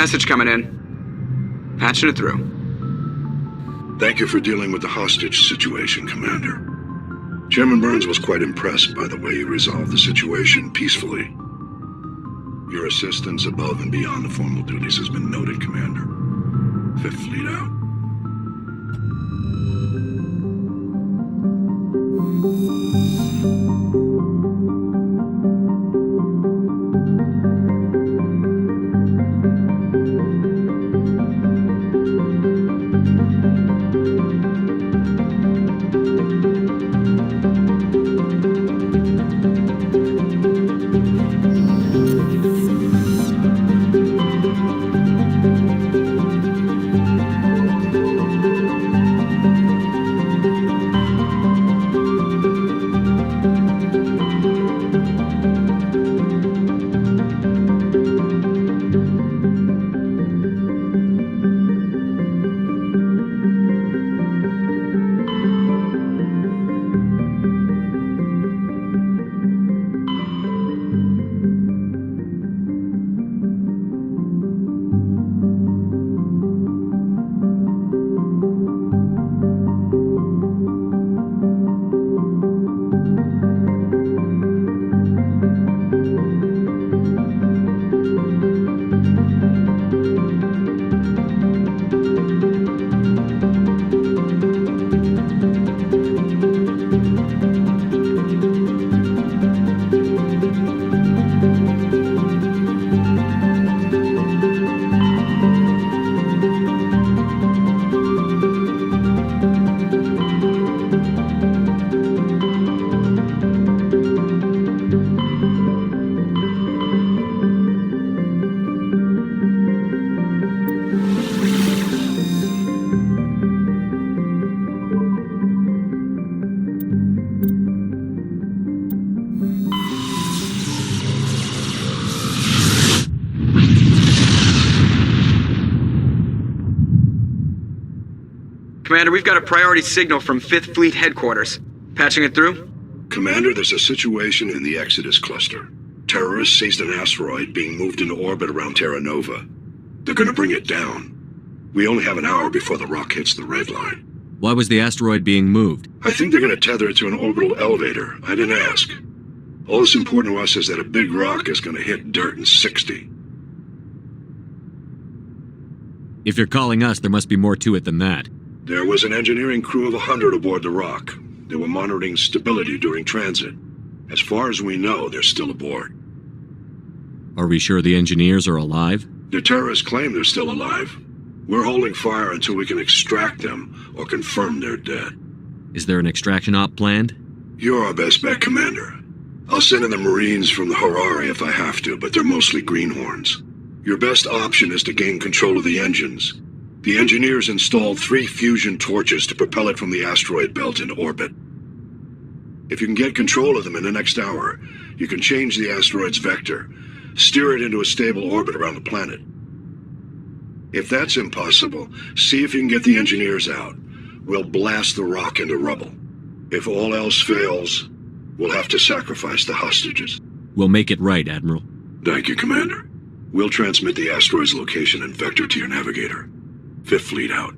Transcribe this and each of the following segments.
Message coming in. Patching it through. Thank you for dealing with the hostage situation, Commander. Chairman Burns was quite impressed by the way you resolved the situation peacefully. Your assistance above and beyond the formal duties has been noted, Commander. Fifth Fleet out. Commander, we've got a priority signal from 5th Fleet headquarters. Patching it through? Commander, there's a situation in the Exodus cluster. Terrorists seized an asteroid being moved into orbit around Terra Nova. They're gonna bring it down. We only have an hour before the rock hits the red line. Why was the asteroid being moved? I think they're gonna tether it to an orbital elevator. I didn't ask. All that's important to us is that a big rock is gonna hit dirt in 60. If you're calling us, there must be more to it than that. There was an engineering crew of 100 aboard the rock. They were monitoring stability during transit. As far as we know, they're still aboard. Are we sure the engineers are alive? The terrorists claim they're still alive. We're holding fire until we can extract them or confirm they're dead. Is there an extraction op planned? You're our best bet, Commander. I'll send in the Marines from the Harari if I have to, but they're mostly greenhorns. Your best option is to gain control of the engines. The engineers installed 3 fusion torches to propel it from the asteroid belt into orbit. If you can get control of them in the next hour, you can change the asteroid's vector, steer it into a stable orbit around the planet. If that's impossible, see if you can get the engineers out. We'll blast the rock into rubble. If all else fails, we'll have to sacrifice the hostages. We'll make it right, Admiral. Thank you, Commander. We'll transmit the asteroid's location and vector to your navigator. 5th Fleet out.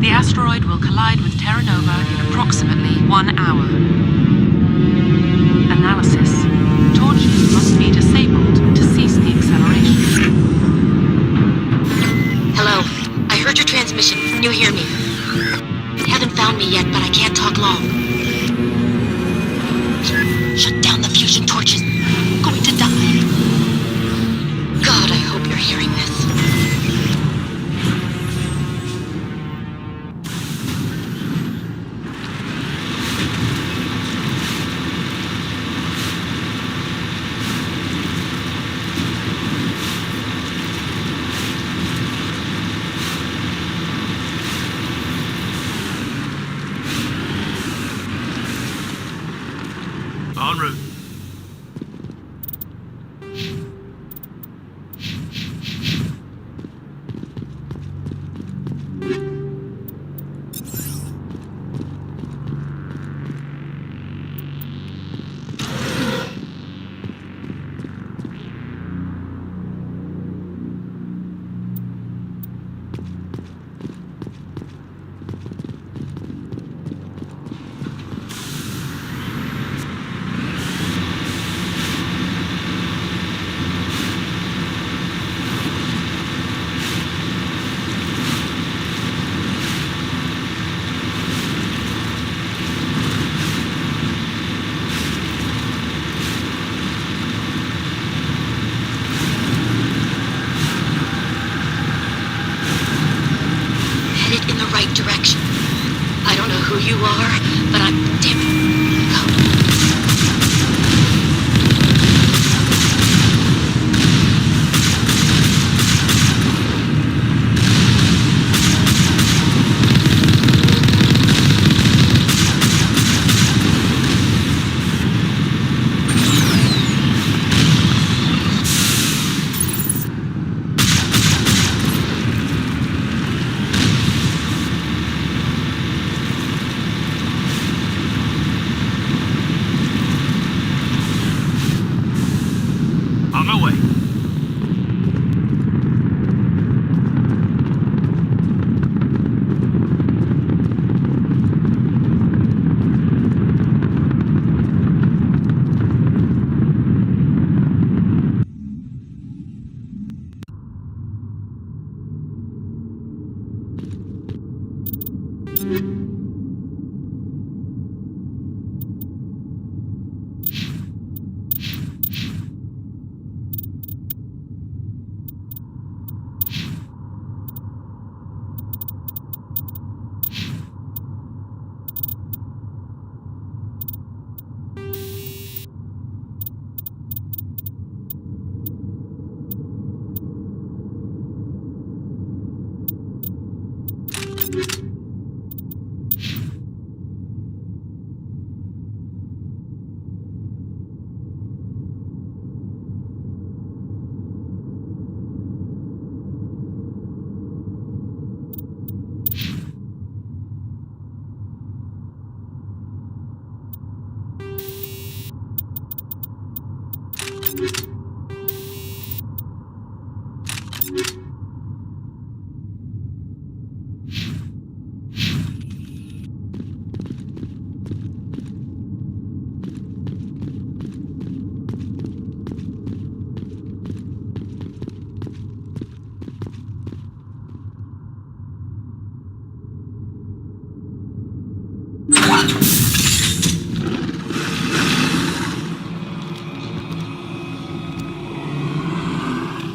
The asteroid will collide with Terra Nova in approximately 1 hour. Analysis. Torches must be disabled to cease the acceleration. Hello. I heard your transmission. Can you hear me? You haven't found me yet, but I can't talk long. Shut down the fusion torches. I'm going to die. God, I hope you're hearing this. En route. Headed in the right direction. I don't know who you are, but I'm damn go. On my way.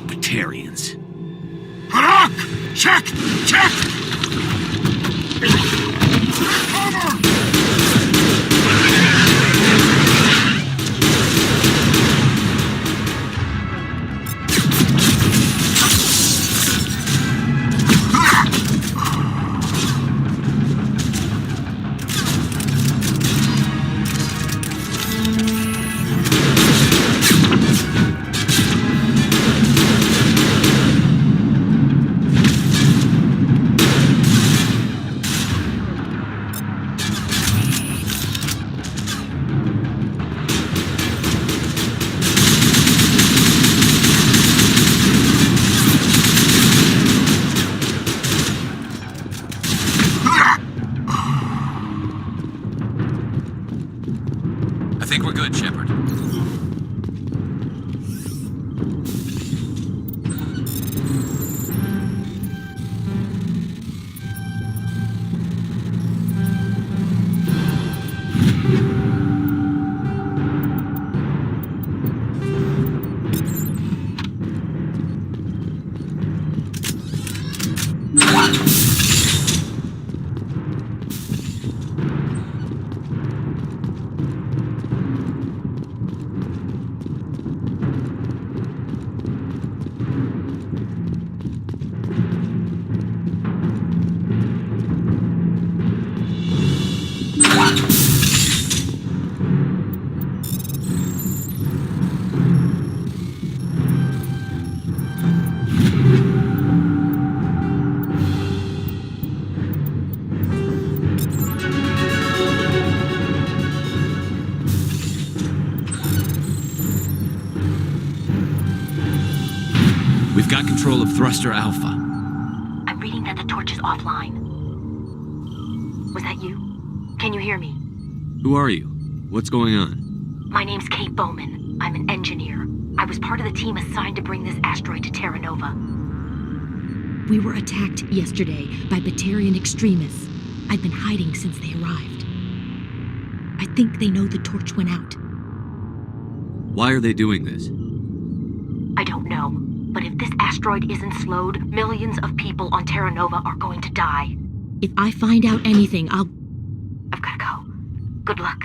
Batarians. Harak! Check! Check! Cover! Thruster Alpha. I'm reading that the torch is offline. Was that you? Can you hear me? Who are you? What's going on? My name's Kate Bowman. I'm an engineer. I was part of the team assigned to bring this asteroid to Terra Nova. We were attacked yesterday by Batarian extremists. I've been hiding since they arrived. I think they know the torch went out. Why are they doing this? I don't know, but if this asteroid isn't slowed, millions of people on Terra Nova are going to die. If I find out anything, I've gotta go. Good luck.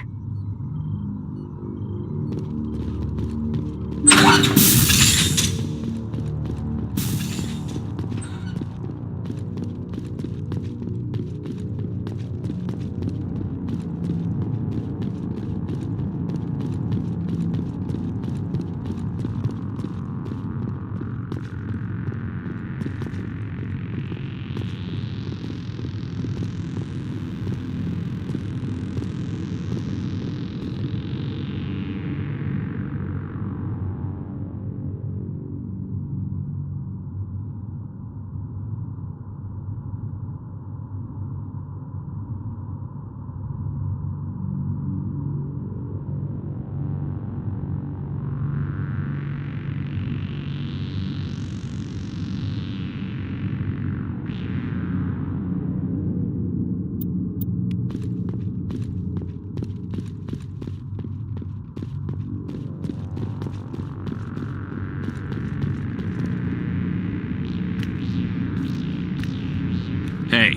Hey.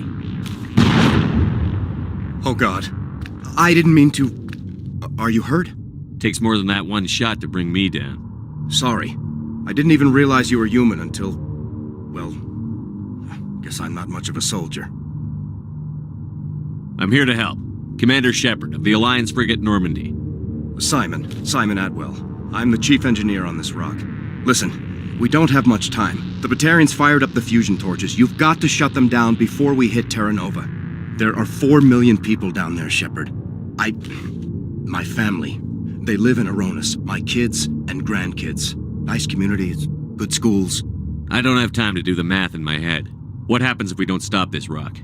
Oh God. I didn't mean to... Are you hurt? Takes more than that one shot to bring me down. Sorry. I didn't even realize you were human until... Well, guess I'm not much of a soldier. I'm here to help. Commander Shepard of the Alliance Frigate Normandy. Simon Atwell. I'm the chief engineer on this rock. Listen, we don't have much time. The Batarians fired up the fusion torches. You've got to shut them down before we hit Terra Nova. There are 4 million people down there, Shepard. My family. They live in Aronis. My kids and grandkids. Nice communities, good schools. I don't have time to do the math in my head. What happens if we don't stop this rock?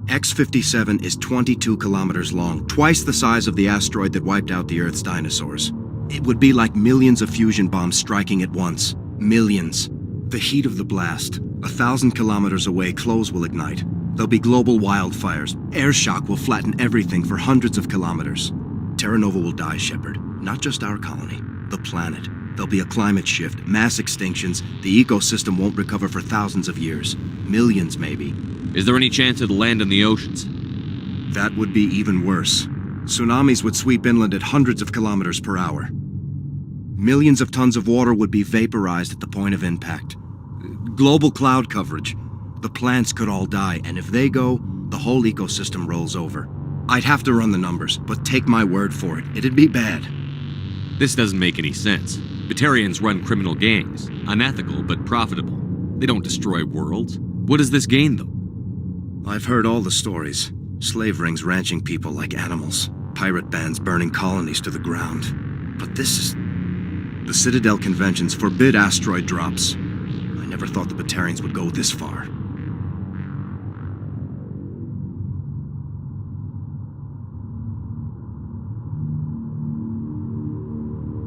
X-57 is 22 kilometers long, twice the size of the asteroid that wiped out the Earth's dinosaurs. It would be like millions of fusion bombs striking at once. Millions. The heat of the blast, 1,000 kilometers away, clothes will ignite. There'll be global wildfires. Air shock will flatten everything for hundreds of kilometers. Terra Nova will die, Shepard. Not just our colony, the planet. There'll be a climate shift, mass extinctions. The ecosystem won't recover for thousands of years. Millions, maybe. Is there any chance it'll land in the oceans? That would be even worse. Tsunamis would sweep inland at hundreds of kilometers per hour. Millions of tons of water would be vaporized at the point of impact. Global cloud coverage. The plants could all die, and if they go, the whole ecosystem rolls over. I'd have to run the numbers, but take my word for it, it'd be bad. This doesn't make any sense. Batarians run criminal gangs. Unethical, but profitable. They don't destroy worlds. What does this gain them? I've heard all the stories. Slave rings ranching people like animals. Pirate bands burning colonies to the ground. But this is... The Citadel conventions forbid asteroid drops. I never thought the Batarians would go this far.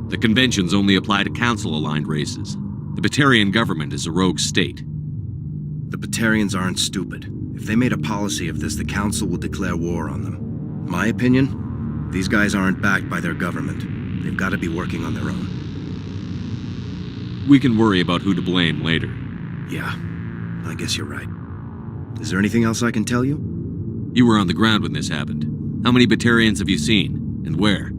The conventions only apply to council-aligned races. The Batarian government is a rogue state. The Batarians aren't stupid. If they made a policy of this, the council would declare war on them. My opinion? These guys aren't backed by their government. They've got to be working on their own. We can worry about who to blame later. Yeah, I guess you're right. Is there anything else I can tell you? You were on the ground when this happened. How many Batarians have you seen? And where?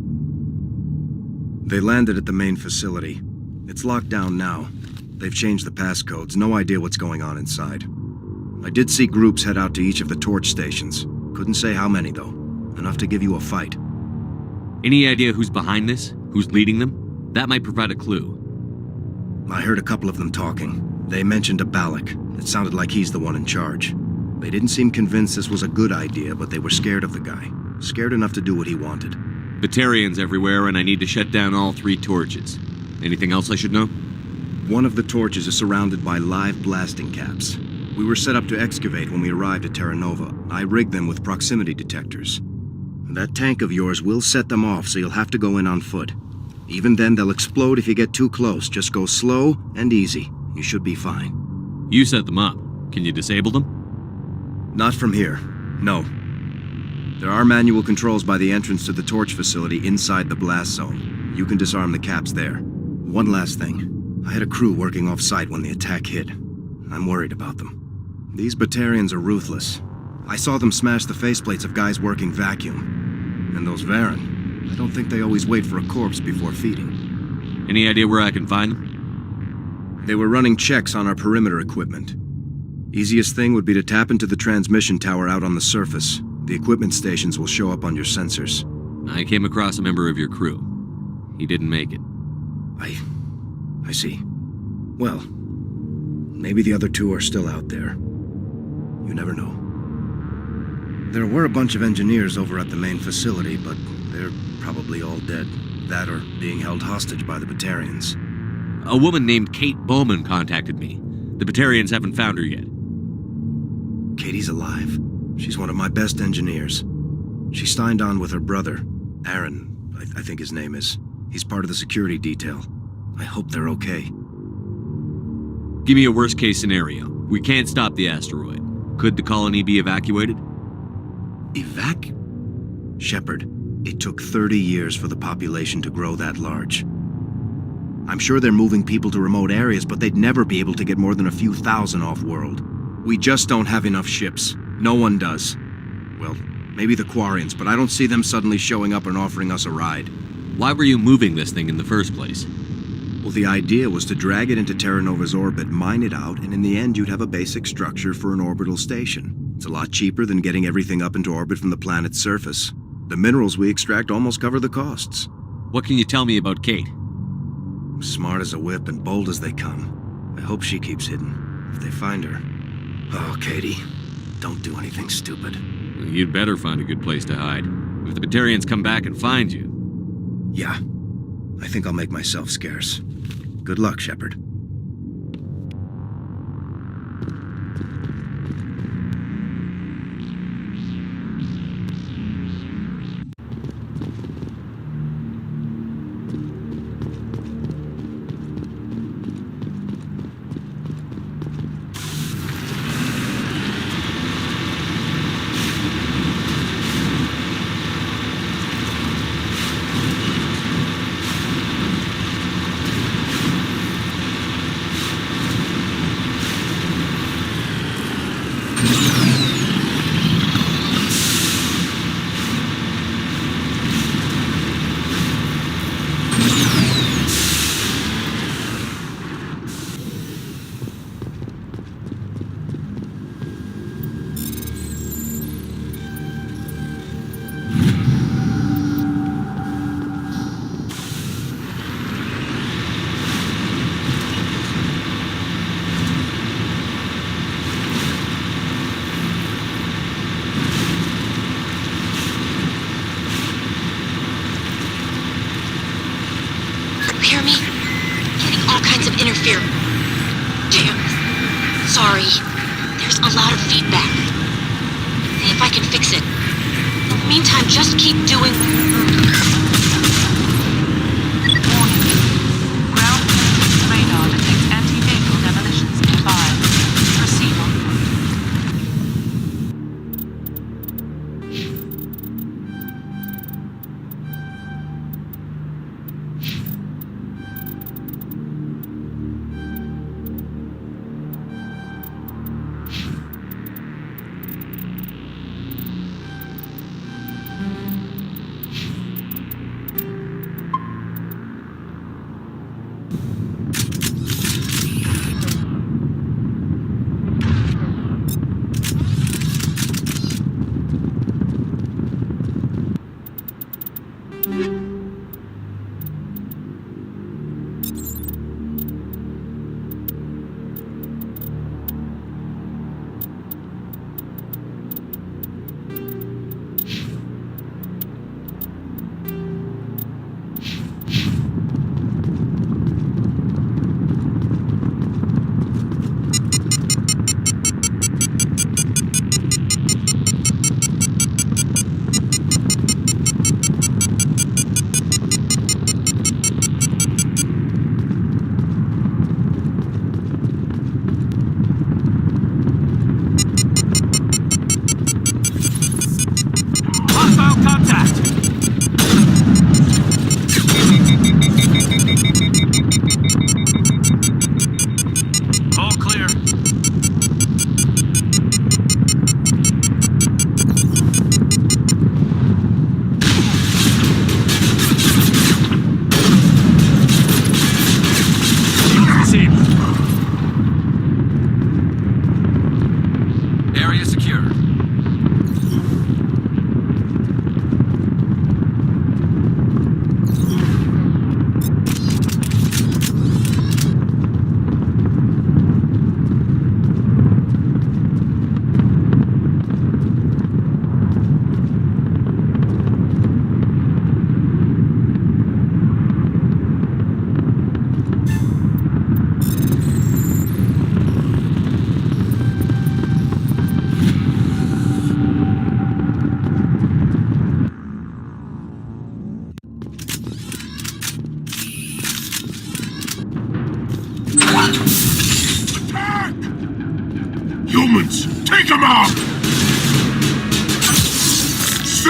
They landed at the main facility. It's locked down now. They've changed the passcodes. No idea what's going on inside. I did see groups head out to each of the torch stations. Couldn't say how many, though. Enough to give you a fight. Any idea who's behind this? Who's leading them? That might provide a clue. I heard a couple of them talking. They mentioned a Balak. It sounded like he's the one in charge. They didn't seem convinced this was a good idea, but they were scared of the guy. Scared enough to do what he wanted. Batarians everywhere, and I need to shut down all 3 torches. Anything else I should know? One of the torches is surrounded by live blasting caps. We were set up to excavate when we arrived at Terra Nova. I rigged them with proximity detectors. That tank of yours will set them off, so you'll have to go in on foot. Even then, they'll explode if you get too close. Just go slow and easy. You should be fine. You set them up. Can you disable them? Not from here. No. There are manual controls by the entrance to the torch facility inside the blast zone. You can disarm the caps there. One last thing. I had a crew working off-site when the attack hit. I'm worried about them. These Batarians are ruthless. I saw them smash the faceplates of guys working vacuum. And those Varen, I don't think they always wait for a corpse before feeding. Any idea where I can find them? They were running checks on our perimeter equipment. Easiest thing would be to tap into the transmission tower out on the surface. The equipment stations will show up on your sensors. I came across a member of your crew. He didn't make it. I see. Well, maybe the other two are still out there. You never know. There were a bunch of engineers over at the main facility, but they're probably all dead. That or being held hostage by the Batarians. A woman named Kate Bowman contacted me. The Batarians haven't found her yet. Katie's alive. She's one of my best engineers. She signed on with her brother, Aaron, I think his name is. He's part of the security detail. I hope they're okay. Give me a worst-case scenario. We can't stop the asteroid. Could the colony be evacuated? Shepard, it took 30 years for the population to grow that large. I'm sure they're moving people to remote areas, but they'd never be able to get more than a few thousand off-world. We just don't have enough ships. No one does. Well, maybe the Quarians, but I don't see them suddenly showing up and offering us a ride. Why were you moving this thing in the first place? Well, the idea was to drag it into Terra Nova's orbit, mine it out, and in the end you'd have a basic structure for an orbital station. It's a lot cheaper than getting everything up into orbit from the planet's surface. The minerals we extract almost cover the costs. What can you tell me about Kate? Smart as a whip and bold as they come. I hope she keeps hidden, if they find her. Oh, Katie, don't do anything stupid. You'd better find a good place to hide. If the Batarians come back and find you... Yeah, I think I'll make myself scarce. Good luck, Shepard. Hear me? Getting all kinds of interference. Damn. Sorry. There's a lot of feedback. See if I can fix it. In the meantime, just keep doing... Warning. Ground penetrating radar detects anti-vehicle demolitions nearby. Proceed on foot.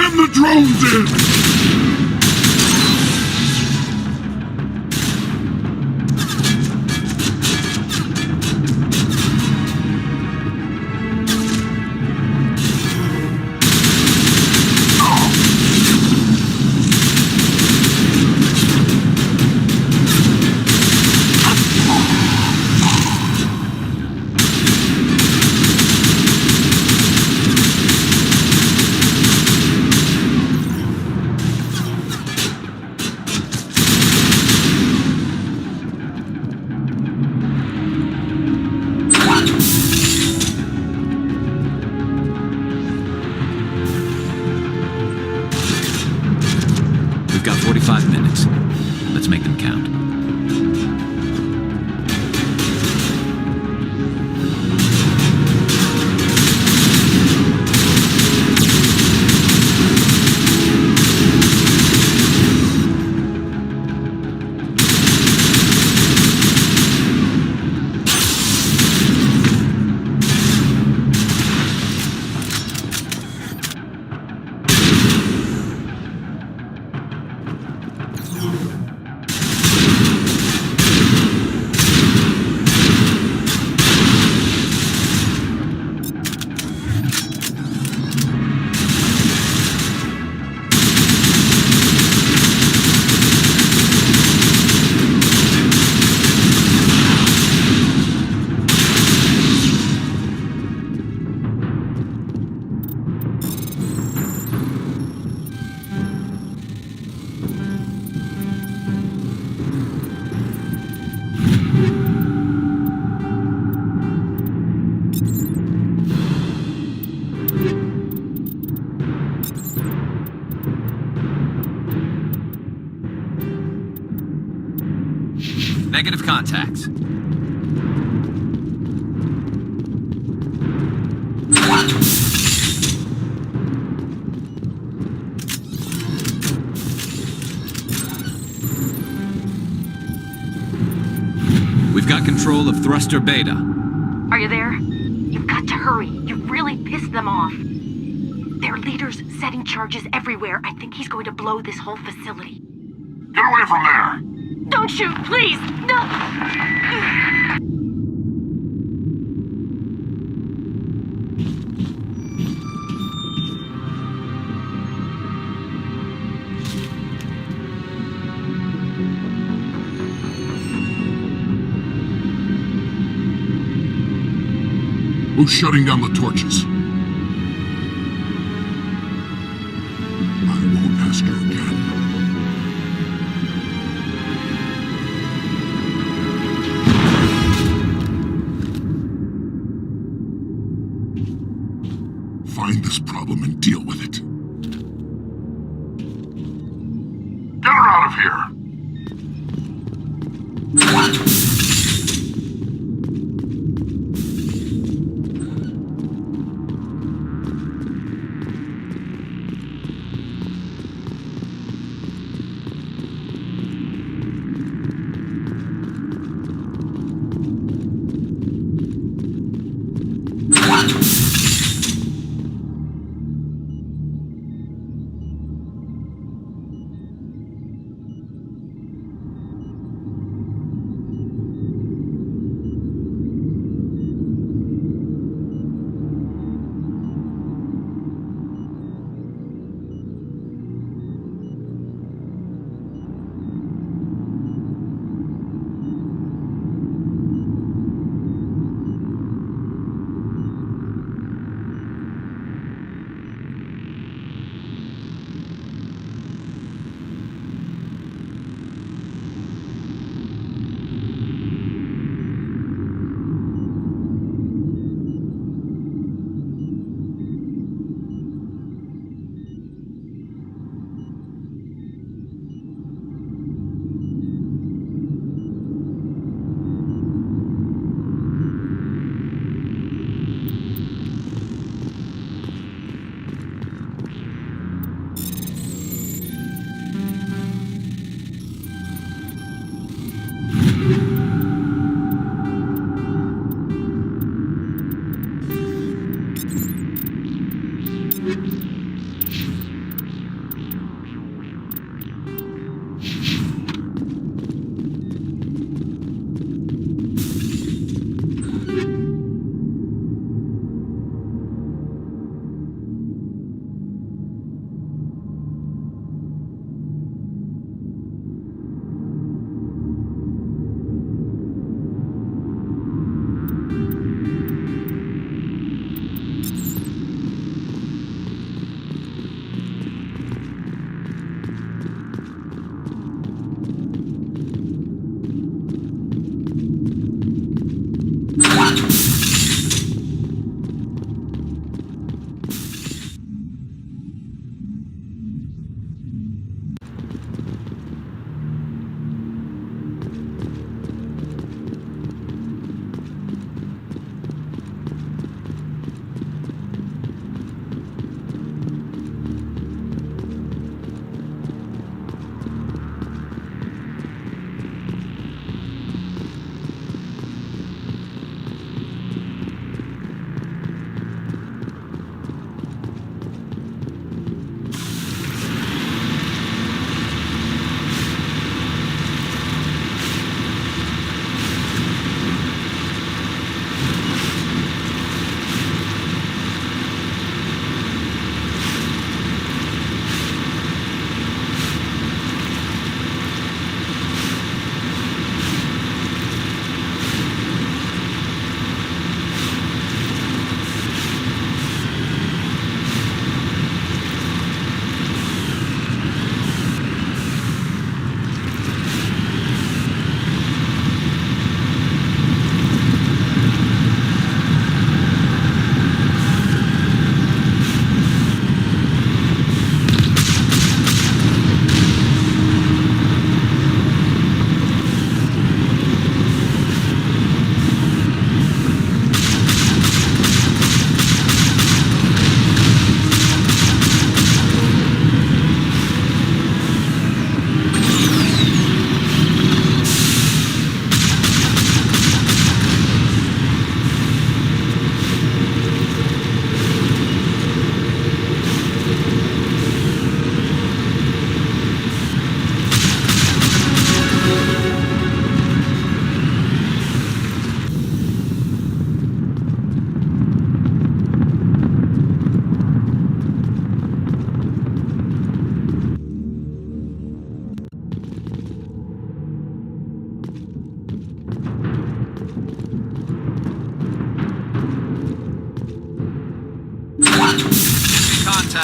Jam the drones in! We've got 45 minutes. Let's make them count. Negative contacts. We've got control of thruster beta. Are you there? You've got to hurry. You've really pissed them off. Their leader's setting charges everywhere. I think he's going to blow this whole facility. Get away from there! Don't shoot, please! No! Who's shutting down the torches? I won't ask you again. Find this problem and deal with it. Get her out of here!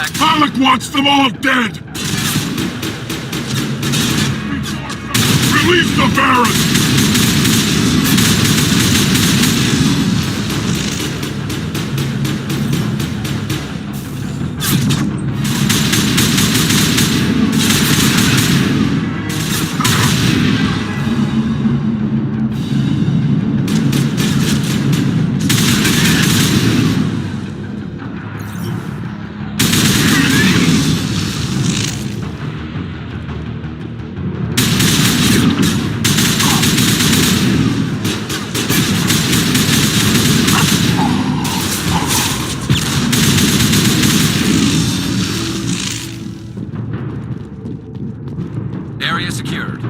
contact. Pollock wants them all dead! Release the Baron! Area secured.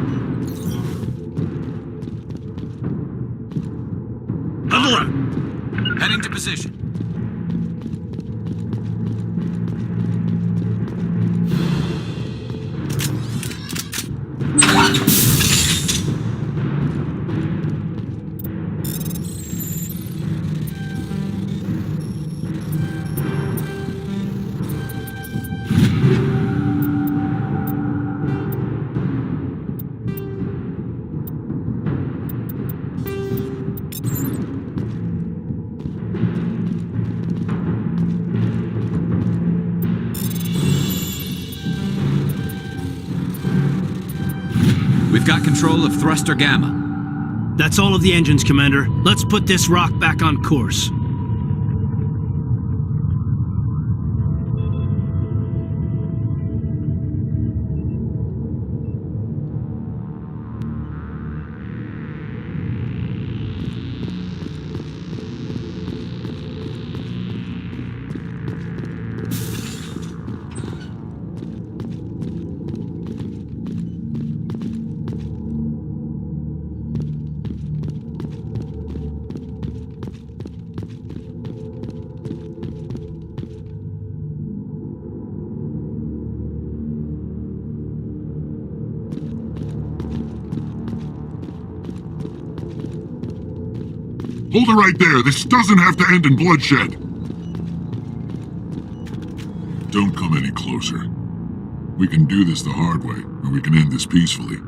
Level up. Heading to position. We've got control of thruster gamma. That's all of the engines, Commander. Let's put this rock back on course. Hold it right there. This doesn't have to end in bloodshed. Don't come any closer. We can do this the hard way, or we can end this peacefully.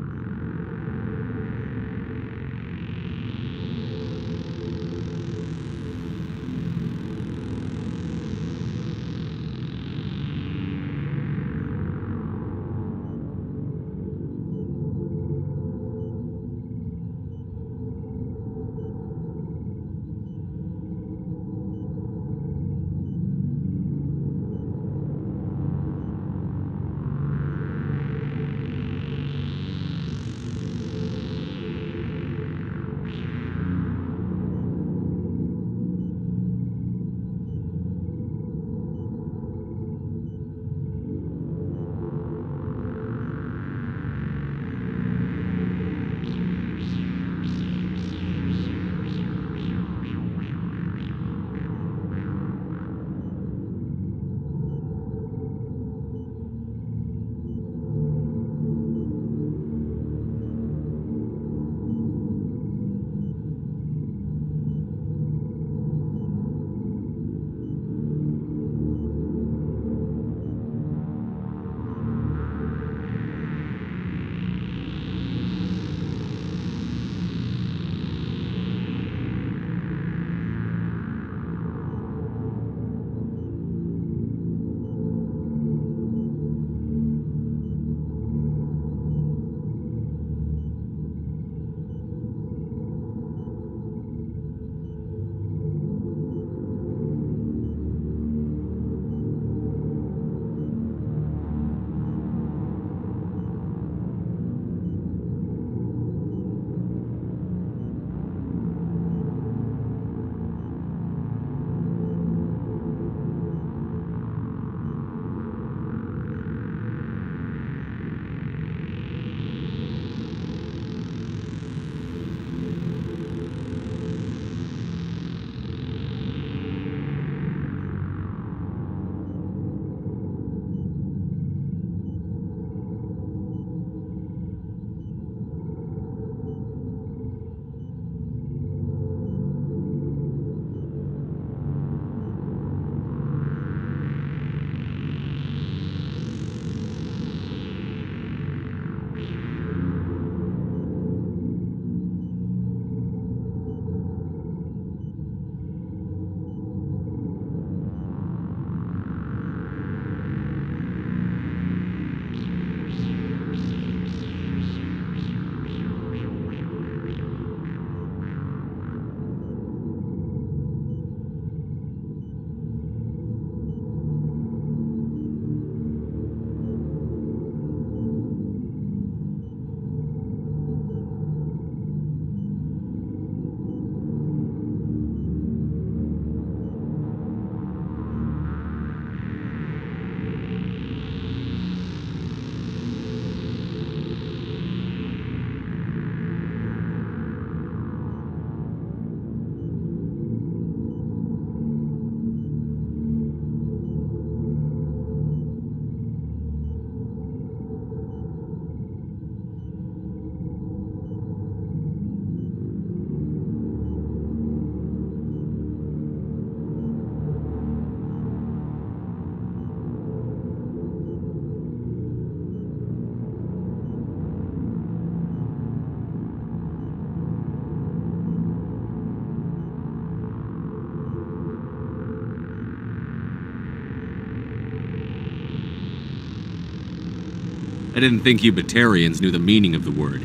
I didn't think you Batarians knew the meaning of the word.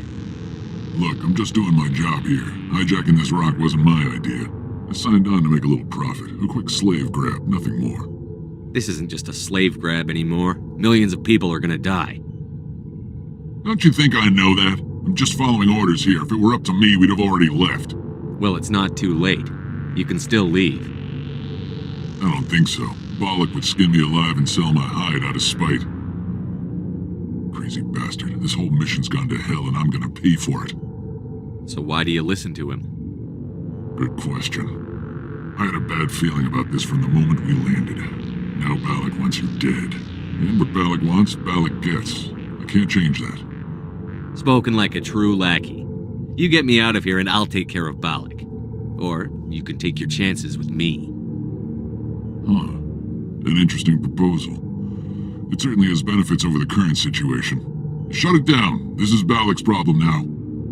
Look, I'm just doing my job here. Hijacking this rock wasn't my idea. I signed on to make a little profit. A quick slave grab, nothing more. This isn't just a slave grab anymore. Millions of people are gonna die. Don't you think I know that? I'm just following orders here. If it were up to me, we'd have already left. Well, it's not too late. You can still leave. I don't think so. Bollock would skin me alive and sell my hide out of spite. Crazy bastard. This whole mission's gone to hell and I'm gonna pay for it. So why do you listen to him? Good question. I had a bad feeling about this from the moment we landed. Now Bollock wants you dead. And what Bollock wants, Bollock gets. I can't change that. Spoken like a true lackey. You get me out of here and I'll take care of Bollock. Or you can take your chances with me. Huh. An interesting proposal. It certainly has benefits over the current situation. Shut it down. This is Bollock's problem now.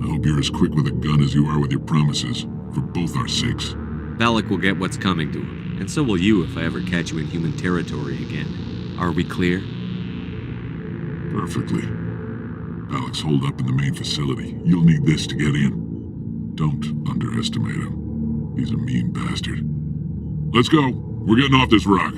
I hope you're as quick with a gun as you are with your promises. For both our sakes. Bollock will get what's coming to him. And so will you if I ever catch you in human territory again. Are we clear? Perfectly. Bollock's holed up in the main facility. You'll need this to get in. Don't underestimate him. He's a mean bastard. Let's go. We're getting off this rock.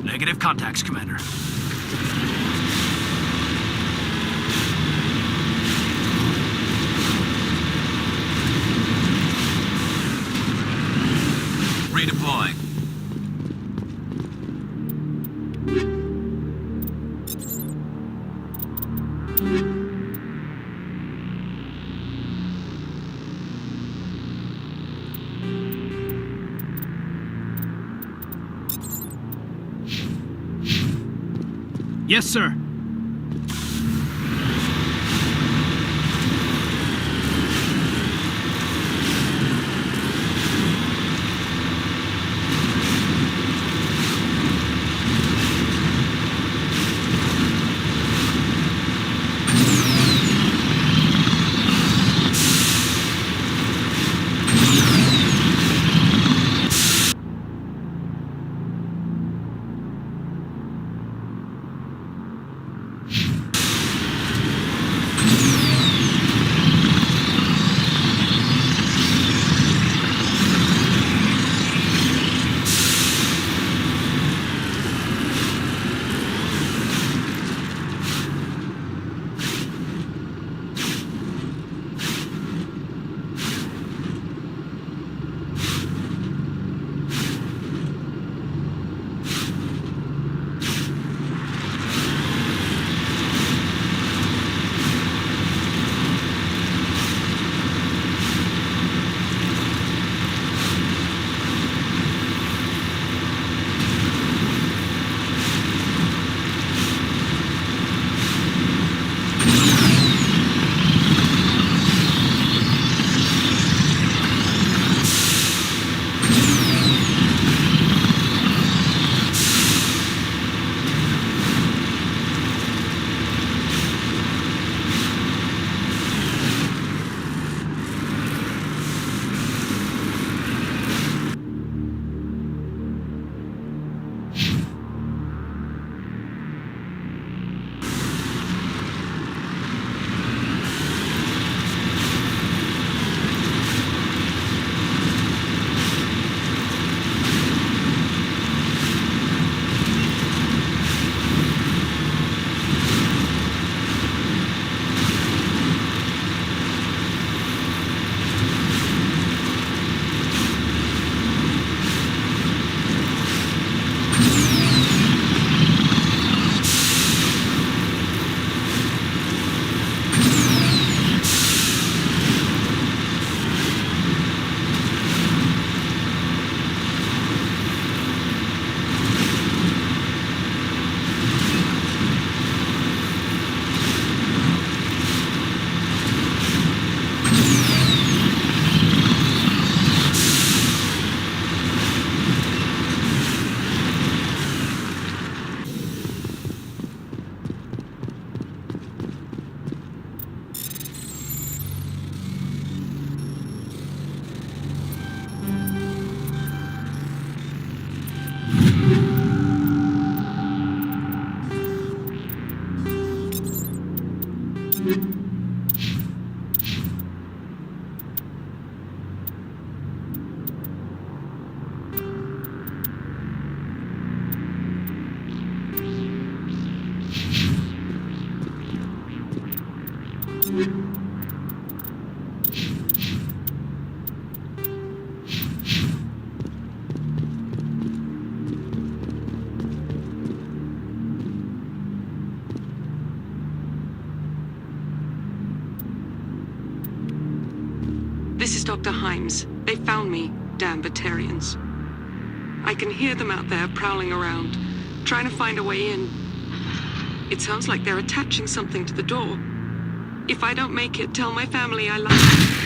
Negative contacts, Commander. Redeploying. Yes, sir. Dr. Himes. They found me, damn Batarians. I can hear them out there prowling around, trying to find a way in. It sounds like they're attaching something to the door. If I don't make it, tell my family I love them.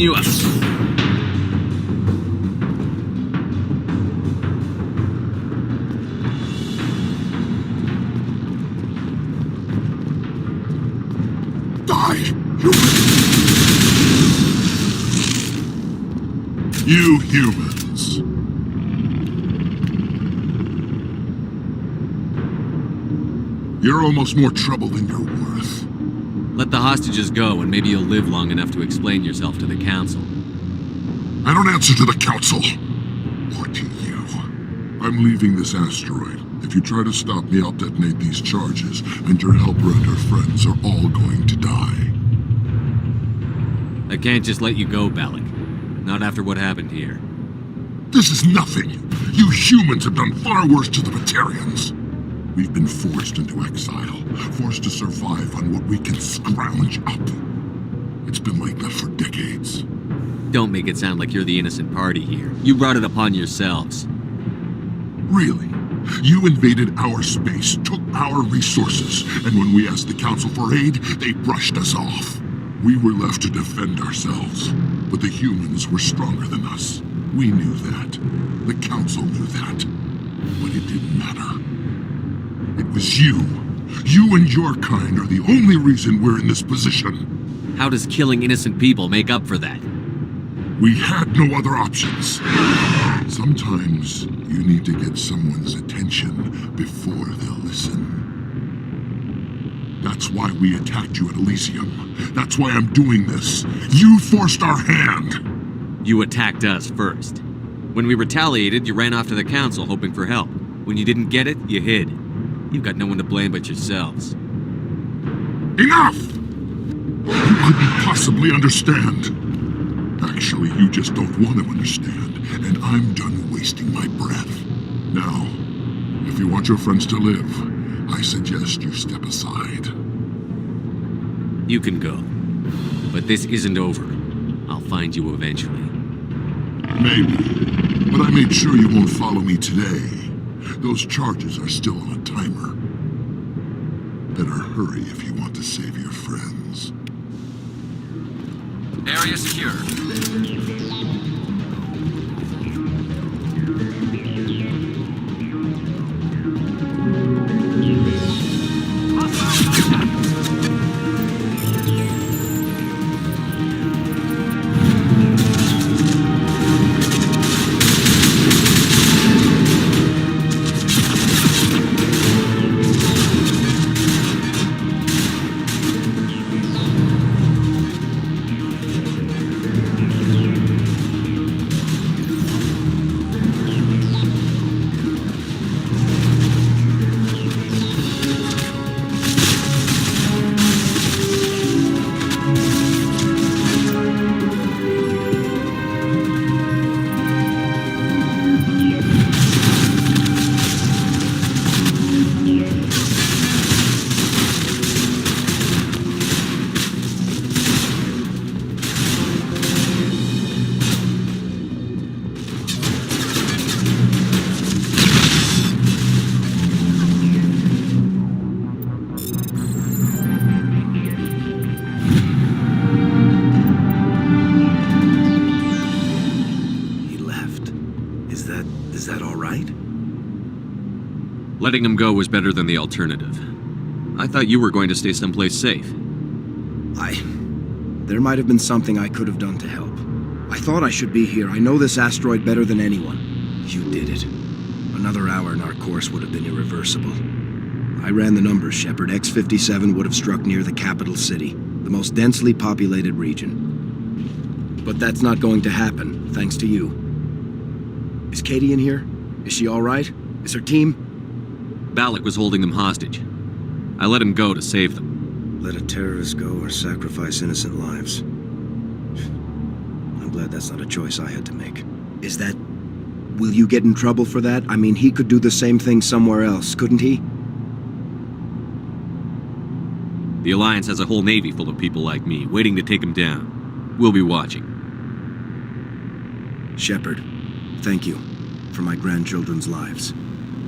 you up. Die, you humans. You're almost more trouble than you're worth. Let the hostages go, and maybe you'll live long enough to explain yourself to the Council. I don't answer to the Council. Or to you. I'm leaving this asteroid. If you try to stop me, I'll detonate these charges, and your helper and her friends are all going to die. I can't just let you go, Balak. Not after what happened here. This is nothing. You humans have done far worse to the Batarians. We've been forced into exile, forced to survive on what we can scrounge up. It's been like that for decades. Don't make it sound like you're the innocent party here. You brought it upon yourselves. Really? You invaded our space, took our resources, and when we asked the Council for aid, they brushed us off. We were left to defend ourselves, but the humans were stronger than us. We knew that. The Council knew that. But it didn't matter. It was you. You and your kind are the only reason we're in this position. How does killing innocent people make up for that? We had no other options. Sometimes you need to get someone's attention before they'll listen. That's why we attacked you at Elysium. That's why I'm doing this. You forced our hand. You attacked us first. When we retaliated, you ran off to the Council hoping for help. When you didn't get it, you hid. You've got no one to blame but yourselves. Enough! You couldn't possibly understand. Actually, you just don't want to understand, and I'm done wasting my breath. Now, if you want your friends to live, I suggest you step aside. You can go. But this isn't over. I'll find you eventually. Maybe. But I made sure you won't follow me today. Those charges are still on a timer. Better hurry if you want to save your friends. Area secure. Letting him go was better than the alternative. I thought you were going to stay someplace safe. There might have been something I could have done to help. I thought I should be here. I know this asteroid better than anyone. You did it. Another hour and our course would have been irreversible. I ran the numbers, Shepard. X-57 would have struck near the capital city, the most densely populated region. But that's not going to happen, thanks to you. Is Katie in here? Is she all right? Is her team? Balak was holding them hostage. I let him go to save them. Let a terrorist go or sacrifice innocent lives. I'm glad that's not a choice I had to make. Is that... Will you get in trouble for that? I mean, he could do the same thing somewhere else, couldn't he? The Alliance has a whole navy full of people like me, waiting to take him down. We'll be watching. Shepard, thank you for my grandchildren's lives.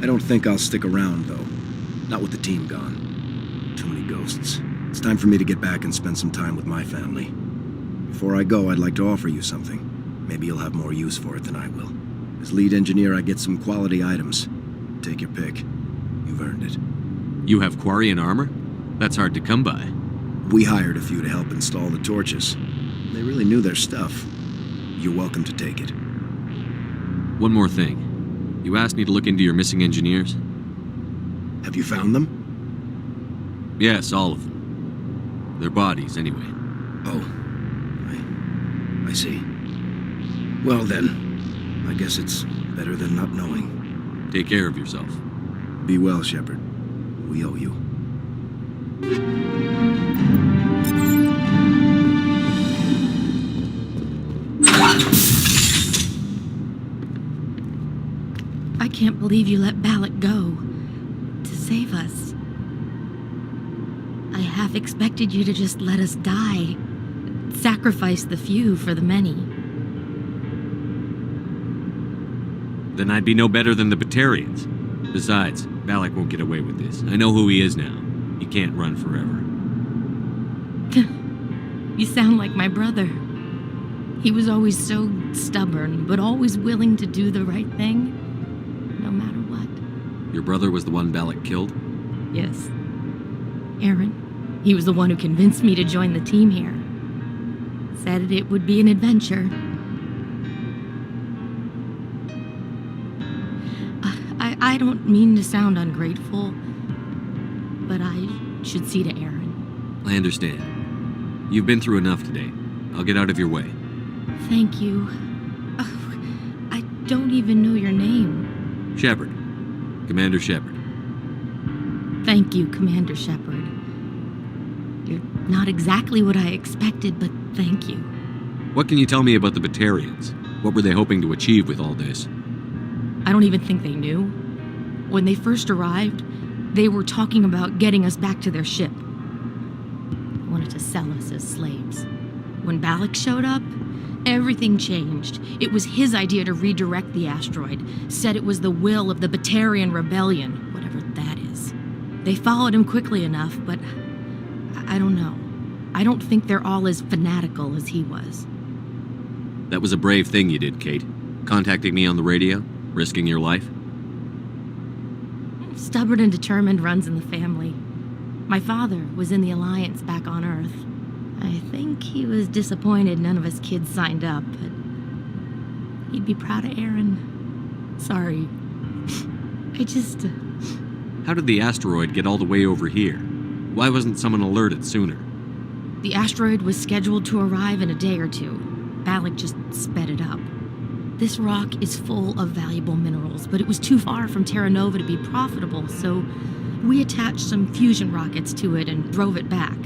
I don't think I'll stick around, though. Not with the team gone. Too many ghosts. It's time for me to get back and spend some time with my family. Before I go, I'd like to offer you something. Maybe you'll have more use for it than I will. As lead engineer, I get some quality items. Take your pick. You've earned it. You have Quarian armor? That's hard to come by. We hired a few to help install the torches. They really knew their stuff. You're welcome to take it. One more thing. You asked me to look into your missing engineers? Have you found them? Yes, all of them. Their bodies, anyway. Oh. I see. Well then, I guess it's better than not knowing. Take care of yourself. Be well, Shepard. We owe you. I can't believe you let Balak go. To save us. I half expected you to just let us die. Sacrifice the few for the many. Then I'd be no better than the Batarians. Besides, Balak won't get away with this. I know who he is now. He can't run forever. You sound like my brother. He was always so stubborn, but always willing to do the right thing, no matter what. Your brother was the one Balak killed? Yes. Aaron. He was the one who convinced me to join the team here. Said it would be an adventure. I don't mean to sound ungrateful, but I should see to Aaron. I understand. You've been through enough today. I'll get out of your way. Thank you. Oh, I don't even know your name. Shepard. Commander Shepard. Thank you, Commander Shepard. You're not exactly what I expected, but thank you. What can you tell me about the Batarians? What were they hoping to achieve with all this? I don't even think they knew. When they first arrived, they were talking about getting us back to their ship. They wanted to sell us as slaves. When Balak showed up, everything changed. It was his idea to redirect the asteroid. Said it was the will of the Batarian Rebellion, whatever that is. They followed him quickly enough, but I don't know. I don't think they're all as fanatical as he was. That was a brave thing you did, Kate. Contacting me on the radio, risking your life. Stubborn and determined runs in the family. My father was in the Alliance back on Earth. I think he was disappointed none of us kids signed up, but he'd be proud of Aaron. Sorry. I just... How did the asteroid get all the way over here? Why wasn't someone alerted sooner? The asteroid was scheduled to arrive in a day or two. Balak just sped it up. This rock is full of valuable minerals, but it was too far from Terra Nova to be profitable, so we attached some fusion rockets to it and drove it back.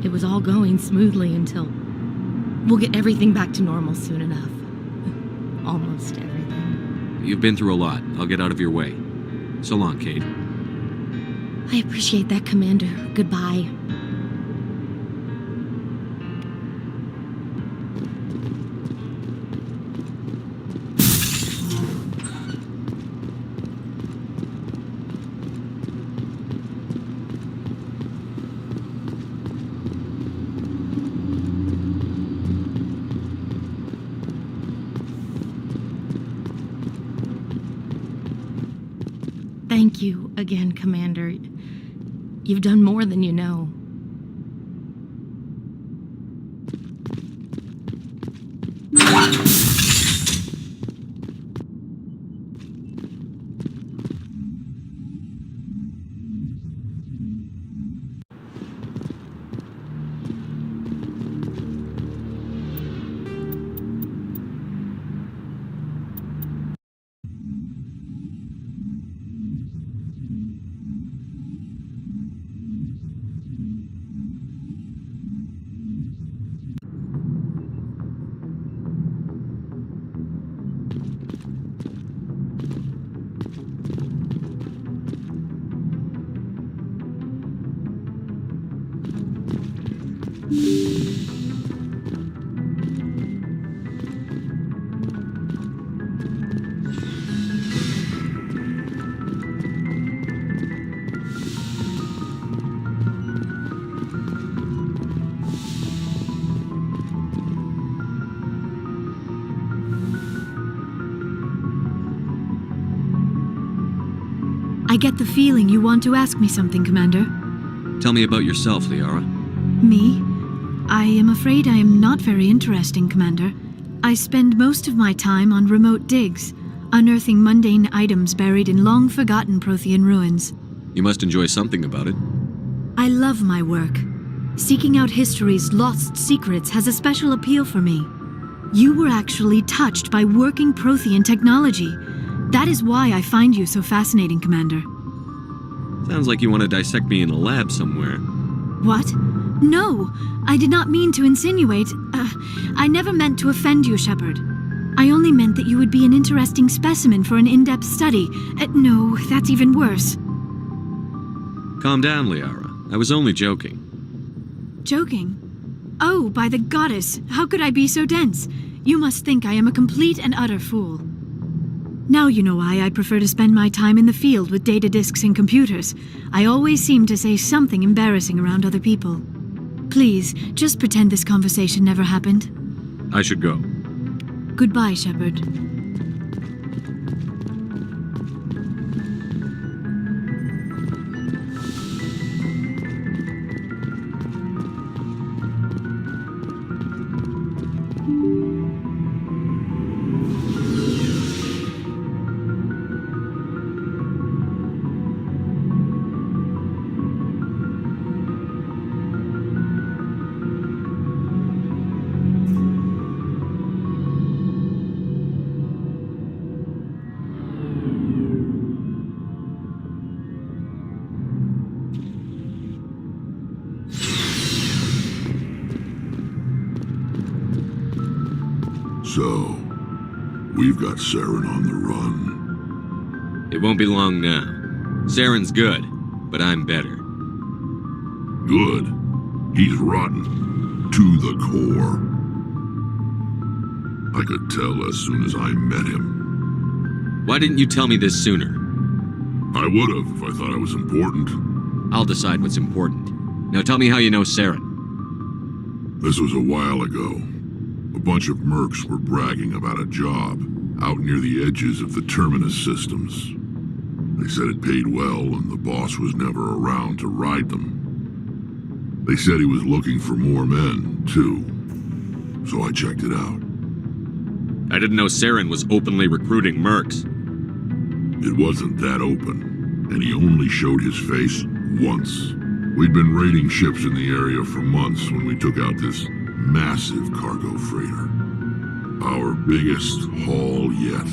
It was all going smoothly until... We'll get everything back to normal soon enough. Almost everything. You've been through a lot. I'll get out of your way. So long, Kate. I appreciate that, Commander. Goodbye. Thank you again, Commander. You've done more than you know. I get the feeling you want to ask me something, Commander. Tell me about yourself, Liara. Me? I am afraid I am not very interesting, Commander. I spend most of my time on remote digs, unearthing mundane items buried in long-forgotten Prothean ruins. You must enjoy something about it. I love my work. Seeking out history's lost secrets has a special appeal for me. You were actually touched by working Prothean technology. That is why I find you so fascinating, Commander. Sounds like you want to dissect me in a lab somewhere. What? No, I did not mean to insinuate. I never meant to offend you, Shepard. I only meant that you would be an interesting specimen for an in-depth study. No, that's even worse. Calm down, Liara. I was only joking. Joking? Oh, by the goddess, how could I be so dense? You must think I am a complete and utter fool. Now you know why I prefer to spend my time in the field with data disks and computers. I always seem to say something embarrassing around other people. Please, just pretend this conversation never happened. I should go. Goodbye, Shepard. So, we've got Saren on the run. It won't be long now. Saren's good, but I'm better. Good. He's rotten. To the core. I could tell as soon as I met him. Why didn't you tell me this sooner? I would have if I thought I was important. I'll decide what's important. Now tell me how you know Saren. This was a while ago. A bunch of mercs were bragging about a job out near the edges of the Terminus systems. They said it paid well and the boss was never around to ride them. They said he was looking for more men, too. So I checked it out. I didn't know Saren was openly recruiting mercs. It wasn't that open, and he only showed his face once. We'd been raiding ships in the area for months when we took out this massive cargo freighter. Our biggest haul yet.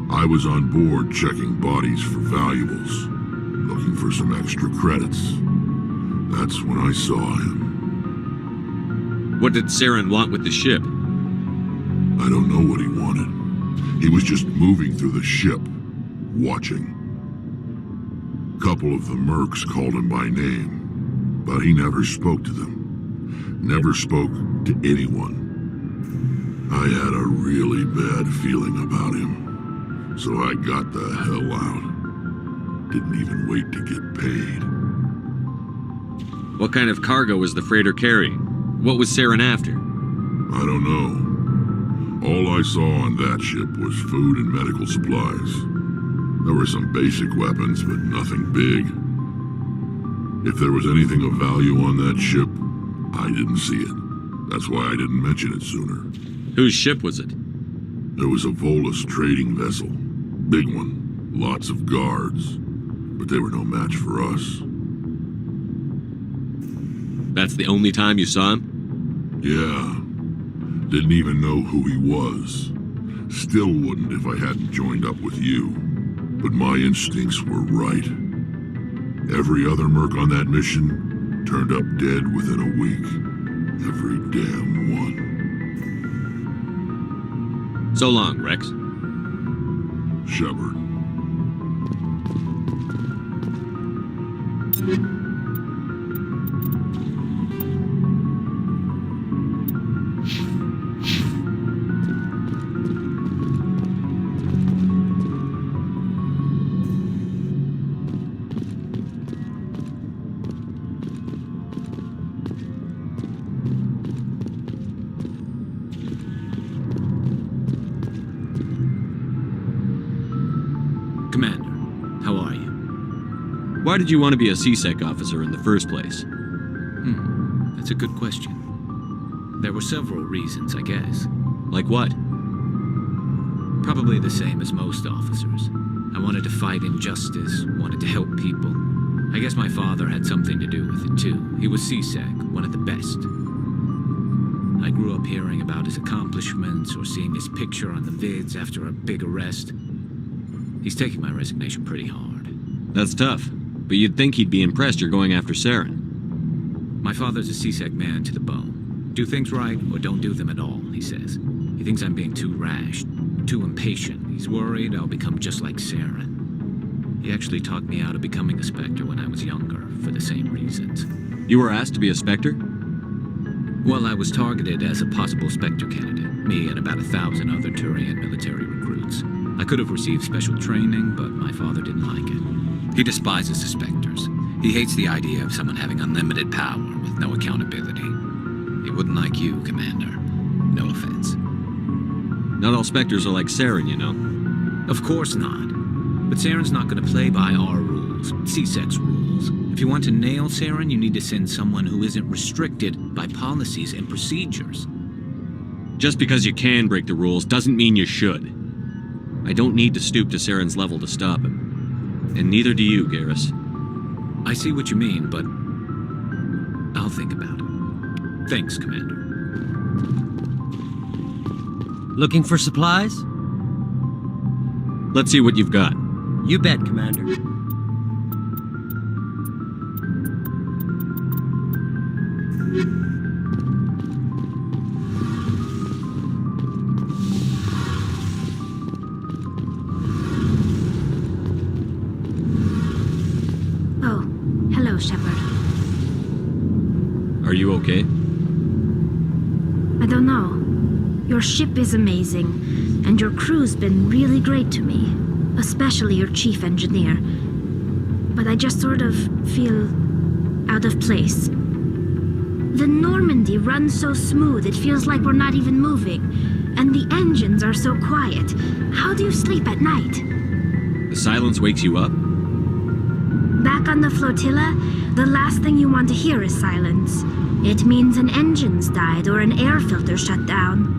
I was on board checking bodies for valuables, looking for some extra credits. That's when I saw him. What did Saren want with the ship? I don't know what he wanted. He was just moving through the ship, watching. A couple of the mercs called him by name, but he never spoke to them. Never spoke to anyone. I had a really bad feeling about him, so I got the hell out. Didn't even wait to get paid. What kind of cargo was the freighter carrying? What was Saren after? I don't know. All I saw on that ship was food and medical supplies. There were some basic weapons, but nothing big. If there was anything of value on that ship, I didn't see it. That's why I didn't mention it sooner. Whose ship was it? It was a Volus trading vessel. Big one. Lots of guards. But they were no match for us. That's the only time you saw him? Yeah. Didn't even know who he was. Still wouldn't if I hadn't joined up with you. But my instincts were right. Every other merc on that mission turned up dead within a week. Every damn one. So long, Rex. Shepard. How are you? Why did you want to be a CSEC officer in the first place? That's a good question. There were several reasons, I guess. Like what? Probably the same as most officers. I wanted to fight injustice, wanted to help people. I guess my father had something to do with it too. He was CSEC, one of the best. I grew up hearing about his accomplishments or seeing his picture on the vids after a big arrest. He's taking my resignation pretty hard. That's tough, but you'd think he'd be impressed you're going after Saren. My father's a CSEC man to the bone. Do things right or don't do them at all, he says. He thinks I'm being too rash, too impatient. He's worried I'll become just like Saren. He actually talked me out of becoming a Spectre when I was younger, for the same reasons. You were asked to be a Spectre? Well, I was targeted as a possible Spectre candidate, me and about 1,000 other Turian military recruits. I could have received special training, but my father didn't like it. He despises the Spectres. He hates the idea of someone having unlimited power with no accountability. He wouldn't like you, Commander. No offense. Not all Spectres are like Saren, you know. Of course not. But Saren's not going to play by our rules, CSEC's rules. If you want to nail Saren, you need to send someone who isn't restricted by policies and procedures. Just because you can break the rules doesn't mean you should. I don't need to stoop to Saren's level to stop him. And neither do you, Garrus. I see what you mean, but I'll think about it. Thanks, Commander. Looking for supplies? Let's see what you've got. You bet, Commander. Oh, hello, Shepard. Are you okay? I don't know. Your ship is amazing, and your crew's been really great to me, especially your chief engineer. But I just sort of feel out of place. The Normandy runs so smooth, it feels like we're not even moving, and the engines are so quiet. How do you sleep at night? The silence wakes you up? Back on the flotilla, the last thing you want to hear is silence. It means an engine's died or an air filter shut down.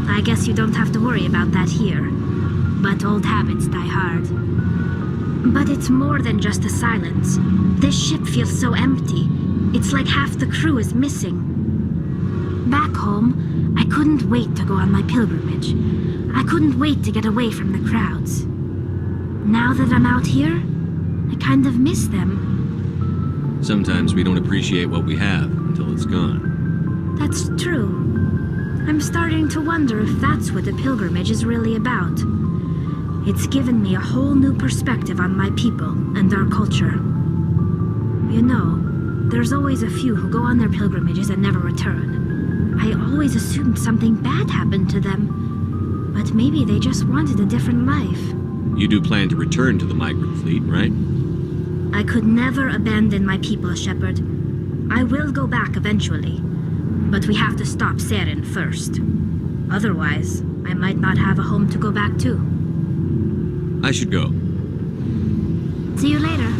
I guess you don't have to worry about that here. But old habits die hard. But it's more than just the silence. This ship feels so empty. It's like half the crew is missing. Back home, I couldn't wait to go on my pilgrimage. I couldn't wait to get away from the crowds. Now that I'm out here, I kind of miss them. Sometimes we don't appreciate what we have until it's gone. That's true. I'm starting to wonder if that's what the pilgrimage is really about. It's given me a whole new perspective on my people and our culture. You know, there's always a few who go on their pilgrimages and never return. I always assumed something bad happened to them. But maybe they just wanted a different life. You do plan to return to the migrant fleet, right? I could never abandon my people, Shepard. I will go back eventually. But we have to stop Saren first. Otherwise, I might not have a home to go back to. I should go. See you later.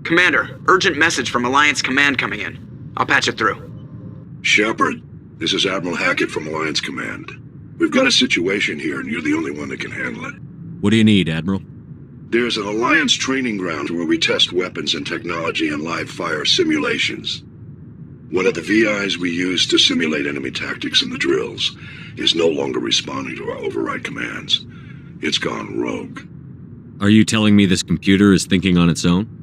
Commander, urgent message from Alliance Command coming in. I'll patch it through. Shepard, this is Admiral Hackett from Alliance Command. We've got a situation here, and you're the only one that can handle it. What do you need, Admiral? There's an Alliance training ground where we test weapons and technology in live-fire simulations. One of the VIs we use to simulate enemy tactics in the drills is no longer responding to our override commands. It's gone rogue. Are you telling me this computer is thinking on its own?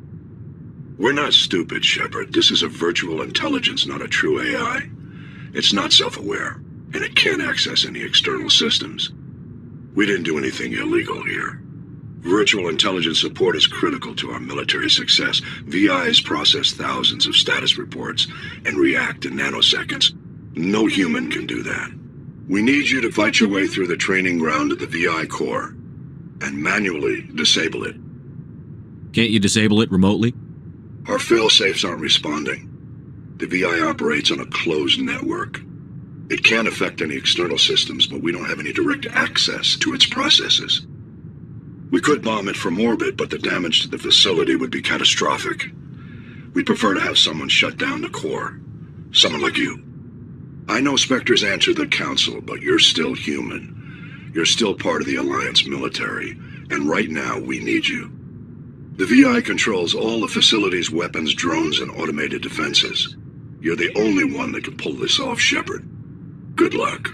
We're not stupid, Shepard. This is a virtual intelligence, not a true AI. It's not self-aware, and it can't access any external systems. We didn't do anything illegal here. Virtual intelligence support is critical to our military success. VIs process thousands of status reports and react in nanoseconds. No human can do that. We need you to fight your way through the training ground of the VI core and manually disable it. Can't you disable it remotely? Our fail-safes aren't responding. The VI operates on a closed network. It can affect any external systems, but we don't have any direct access to its processes. We could bomb it from orbit, but the damage to the facility would be catastrophic. We'd prefer to have someone shut down the core. Someone like you. I know Spectres answer the Council, but you're still human. You're still part of the Alliance military, and right now we need you. The VI controls all the facility's weapons, drones, and automated defenses. You're the only one that can pull this off, Shepard. Good luck.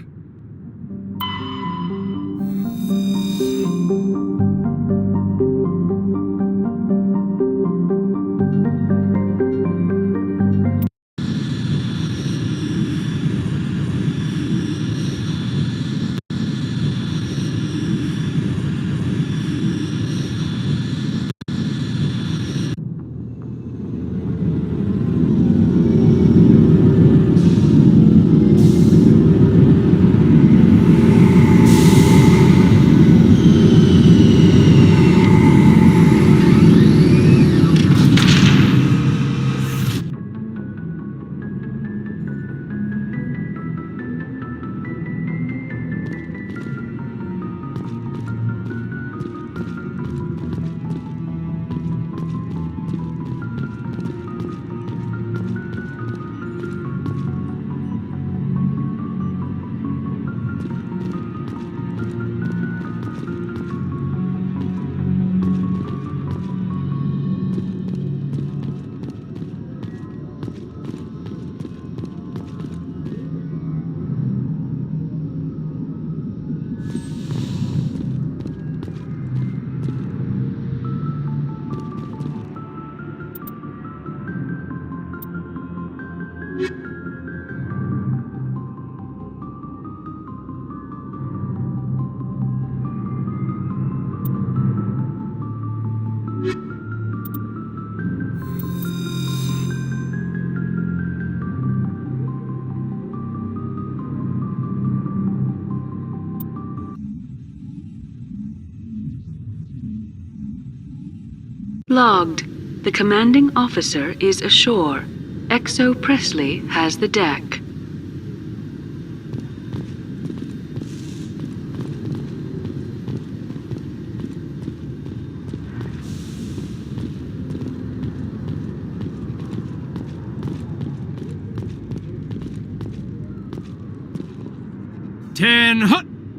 Logged. The commanding officer is ashore. Exo Presley has the deck.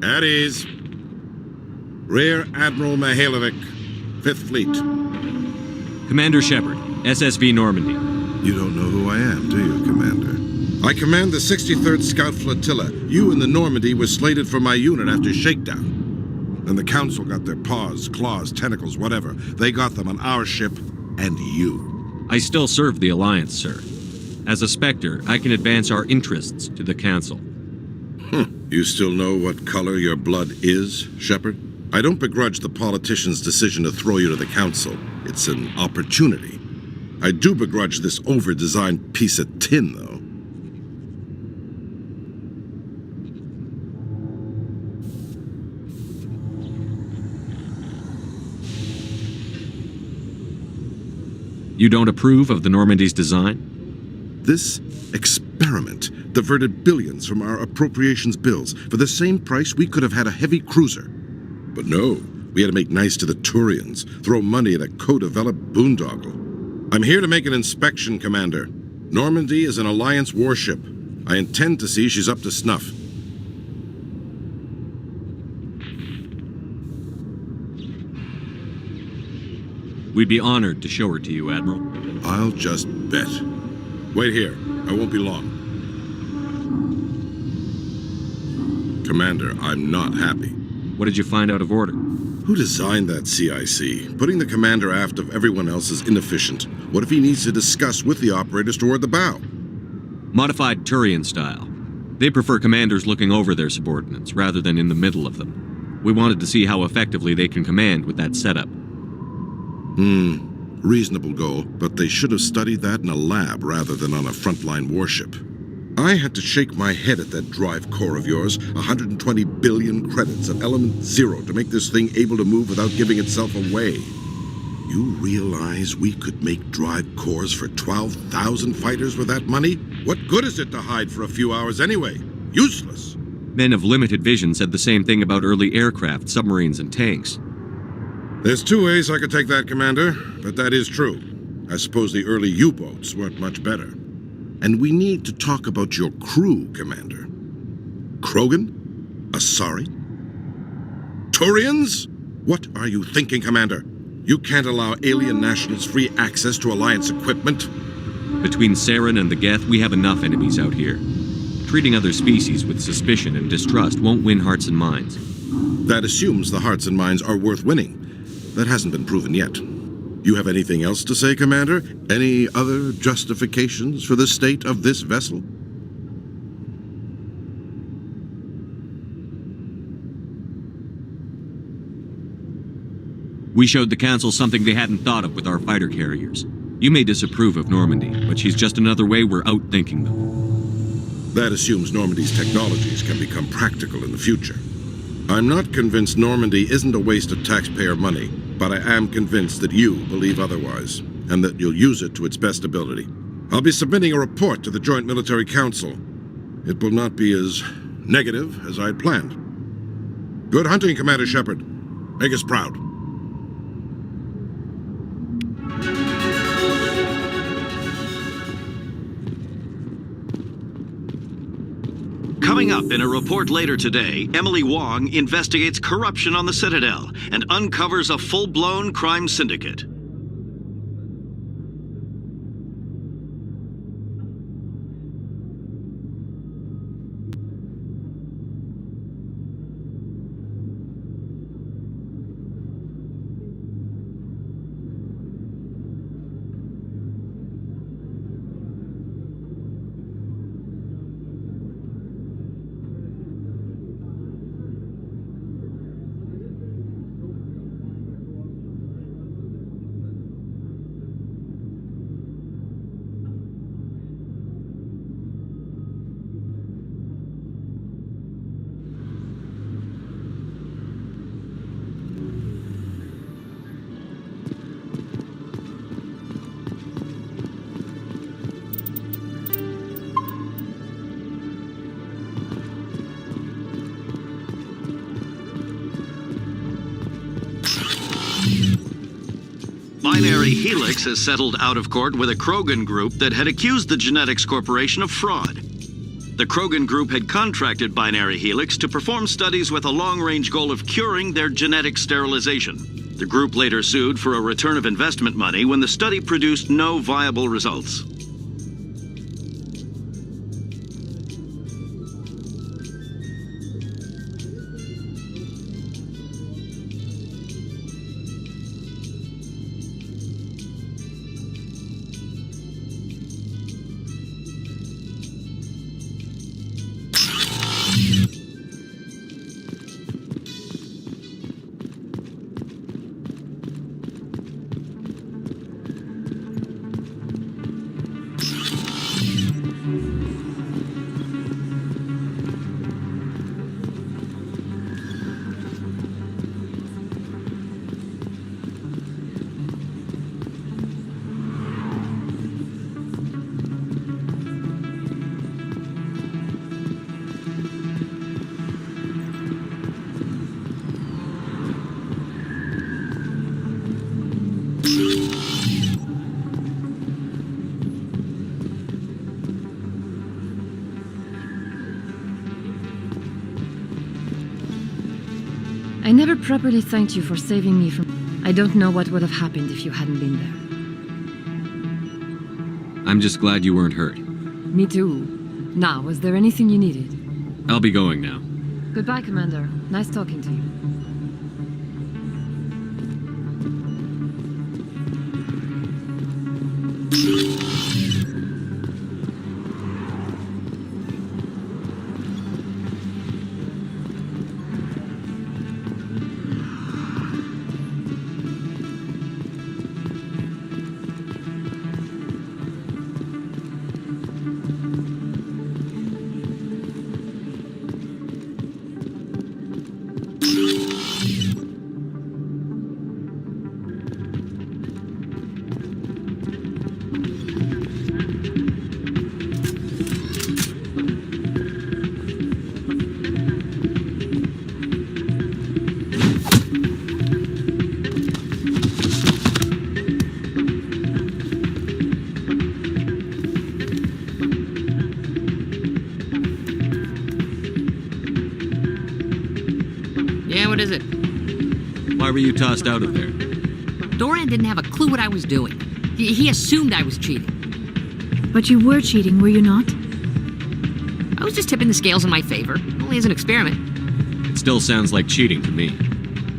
At ease. Rear Admiral Mihailovic, 5th Fleet. Commander Shepard, SSV Normandy. You don't know who I am, do you, Commander? I command the 63rd Scout Flotilla. You and the Normandy were slated for my unit after shakedown. Then the Council got their paws, claws, tentacles, whatever. They got them on our ship and you. I still serve the Alliance, sir. As a Spectre, I can advance our interests to the Council. You still know what color your blood is, Shepard? I don't begrudge the politician's decision to throw you to the Council. It's an opportunity. I do begrudge this over-designed piece of tin, though. You don't approve of the Normandy's design? This experiment diverted billions from our appropriations bills. For the same price, we could have had a heavy cruiser. But no, we had to make nice to the Turians, throw money at a co-developed boondoggle. I'm here to make an inspection, Commander. Normandy is an Alliance warship. I intend to see she's up to snuff. We'd be honored to show her to you, Admiral. I'll just bet. Wait here. I won't be long. Commander, I'm not happy. What did you find out of order? Who designed that CIC? Putting the commander aft of everyone else is inefficient. What if he needs to discuss with the operators toward the bow? Modified Turian style. They prefer commanders looking over their subordinates, rather than in the middle of them. We wanted to see how effectively they can command with that setup. Reasonable goal, but they should have studied that in a lab rather than on a frontline warship. I had to shake my head at that drive core of yours, 120 billion credits at element 0 to make this thing able to move without giving itself away. You realize we could make drive cores for 12,000 fighters with that money? What good is it to hide for a few hours anyway? Useless. Men of limited vision said the same thing about early aircraft, submarines, and tanks. There's two ways I could take that, Commander, but that is true. I suppose the early U-boats weren't much better. And we need to talk about your crew, Commander. Krogan? Asari? Turians? What are you thinking, Commander? You can't allow alien nationals free access to Alliance equipment. Between Saren and the Geth, we have enough enemies out here. Treating other species with suspicion and distrust won't win hearts and minds. That assumes the hearts and minds are worth winning. That hasn't been proven yet. You have anything else to say, Commander? Any other justifications for the state of this vessel? We showed the Council something they hadn't thought of with our fighter carriers. You may disapprove of Normandy, but she's just another way we're outthinking them. That assumes Normandy's technologies can become practical in the future. I'm not convinced Normandy isn't a waste of taxpayer money, but I am convinced that you believe otherwise, and that you'll use it to its best ability. I'll be submitting a report to the Joint Military Council. It will not be as negative as I'd planned. Good hunting, Commander Shepard. Make us proud. Coming up in a report later today, Emily Wong investigates corruption on the Citadel and uncovers a full-blown crime syndicate. Binary Helix has settled out of court with a Krogan group that had accused the Genetics Corporation of fraud. The Krogan group had contracted Binary Helix to perform studies with a long-range goal of curing their genetic sterilization. The group later sued for a return of investment money when the study produced no viable results. I never properly thanked you for saving me from... I don't know what would have happened if you hadn't been there. I'm just glad you weren't hurt. Me too. Now, was there anything you needed? I'll be going now. Goodbye, Commander. Nice talking to you. Yeah, what is it? Why were you tossed out of there? Doran didn't have a clue what I was doing. He assumed I was cheating. But you were cheating, were you not? I was just tipping the scales in my favor, only as an experiment. It still sounds like cheating to me.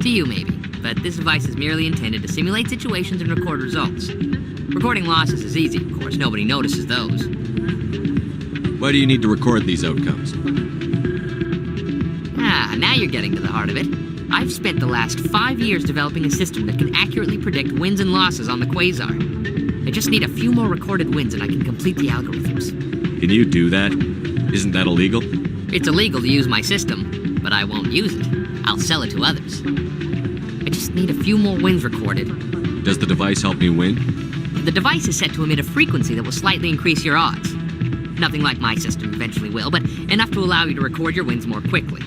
To you, maybe. But this device is merely intended to simulate situations and record results. Recording losses is easy, of course. Nobody notices those. Why do you need to record these outcomes? Now you're getting to the heart of it. I've spent the last 5 years developing a system that can accurately predict wins and losses on the Quasar. I just need a few more recorded wins and I can complete the algorithms. Can you do that? Isn't that illegal? It's illegal to use my system, but I won't use it. I'll sell it to others. I just need a few more wins recorded. Does the device help me win? The device is set to emit a frequency that will slightly increase your odds. Nothing like my system eventually will, but enough to allow you to record your wins more quickly.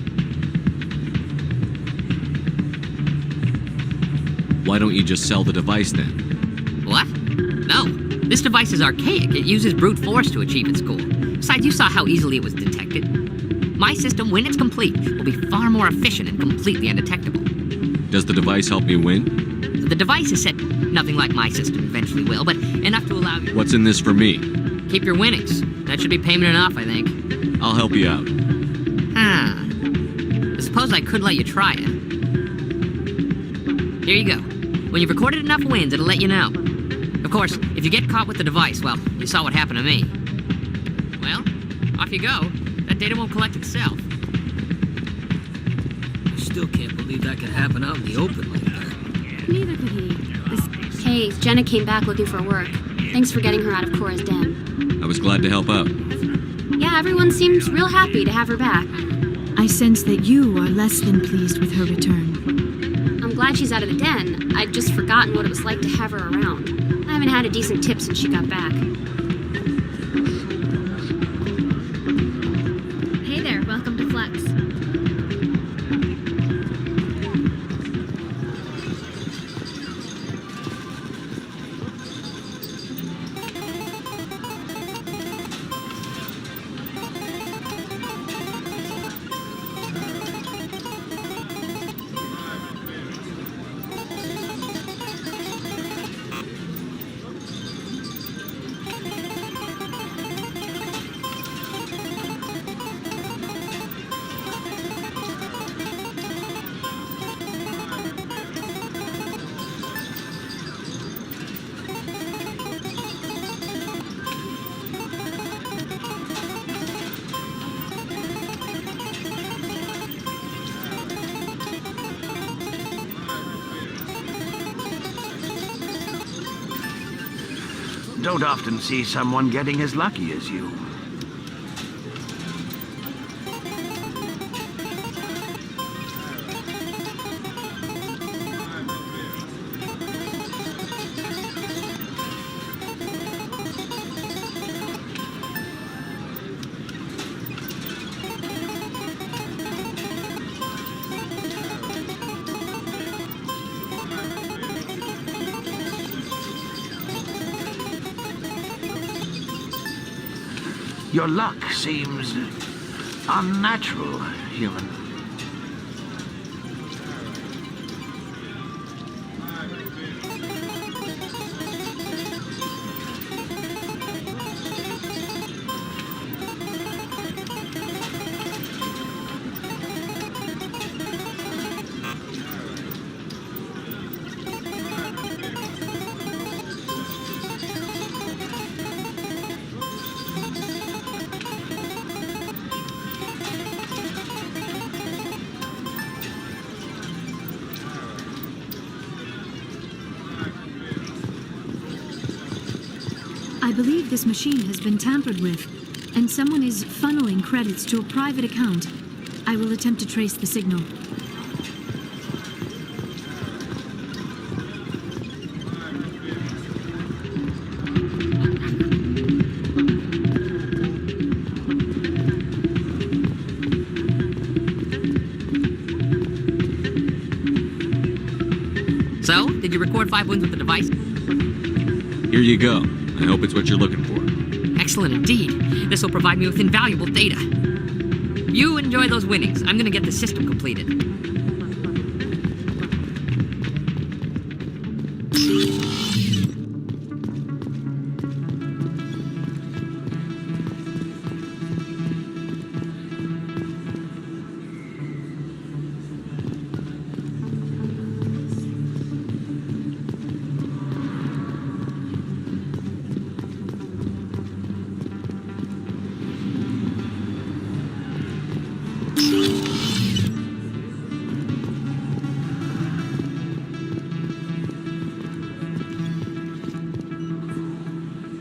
Why don't you just sell the device then? What? No. This device is archaic. It uses brute force to achieve its goal. Besides, you saw how easily it was detected. My system, when it's complete, will be far more efficient and completely undetectable. Does the device help me win? The device is set... Nothing like my system eventually will, but enough to allow you... What's in this for me? Keep your winnings. That should be payment enough, I think. I'll help you out. I suppose I could let you try it. Here you go. When you've recorded enough wins, it'll let you know. Of course, if you get caught with the device, well, you saw what happened to me. Well, off you go. That data won't collect itself. I still can't believe that could happen out in the open like that. Neither could he. Hey, Jenna came back looking for work. Thanks for getting her out of Cora's den. I was glad to help out. Yeah, everyone seems real happy to have her back. I sense that you are less than pleased with her return. I'm glad she's out of the den. I'd just forgotten what it was like to have her around. I haven't had a decent tip since she got back. Hey there, welcome to Flex. Don't often see someone getting as lucky as you. Your luck seems unnatural, human. I believe this machine has been tampered with, and someone is funneling credits to a private account. I will attempt to trace the signal. So, did you record 5 wins with the device? Here you go. I hope it's what you're looking for. Excellent indeed. This will provide me with invaluable data. You enjoy those winnings. I'm gonna get the system completed.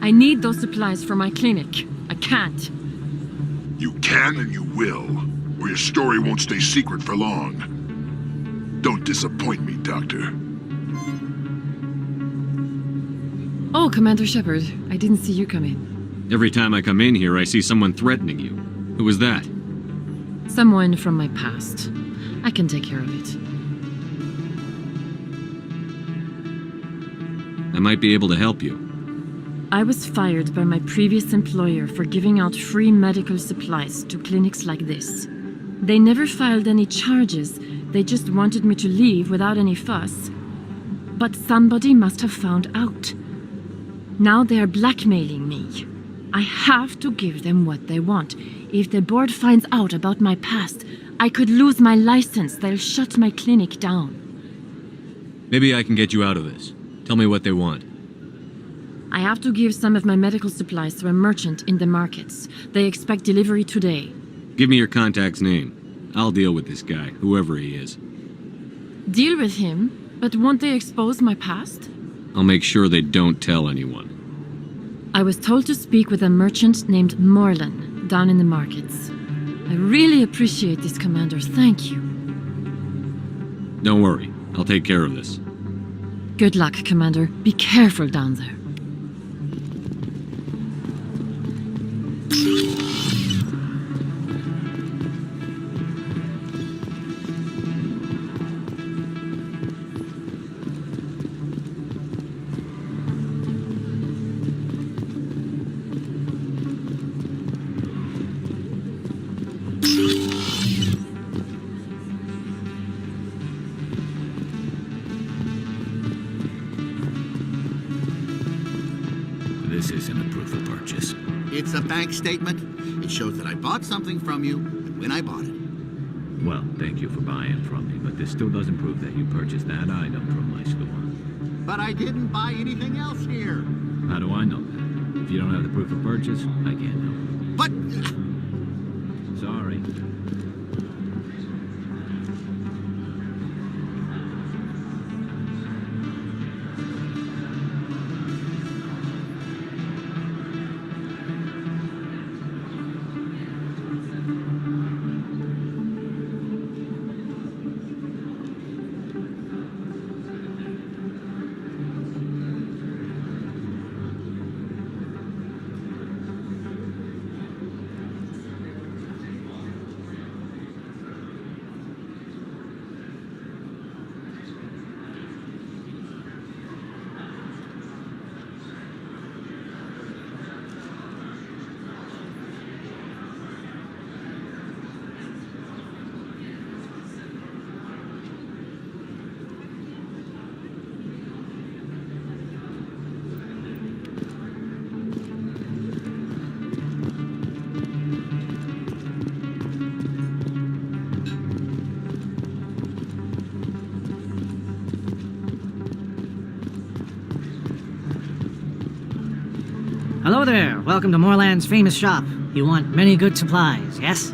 I need those supplies for my clinic. I can't. You can and you will, or your story won't stay secret for long. Don't disappoint me, Doctor. Oh, Commander Shepard, I didn't see you come in. Every time I come in here, I see someone threatening you. Who was that? Someone from my past. I can take care of it. I might be able to help you. I was fired by my previous employer for giving out free medical supplies to clinics like this. They never filed any charges. They just wanted me to leave without any fuss. But somebody must have found out. Now they are blackmailing me. I have to give them what they want. If the board finds out about my past, I could lose my license. They'll shut my clinic down. Maybe I can get you out of this. Tell me what they want. I have to give some of my medical supplies to a merchant in the markets. They expect delivery today. Give me your contact's name. I'll deal with this guy, whoever he is. Deal with him? But won't they expose my past? I'll make sure they don't tell anyone. I was told to speak with a merchant named Morlan down in the markets. I really appreciate this, Commander. Thank you. Don't worry. I'll take care of this. Good luck, Commander. Be careful down there. This isn't a proof of purchase. It's a bank statement. It shows that I bought something from you and when I bought it. Well, thank you for buying from me, but this still doesn't prove that you purchased that item from my store. But I didn't buy anything else here. How do I know that? If you don't have the proof of purchase, I can't know. But... Sorry. Hello there. Welcome to Moorland's famous shop. You want many good supplies, yes?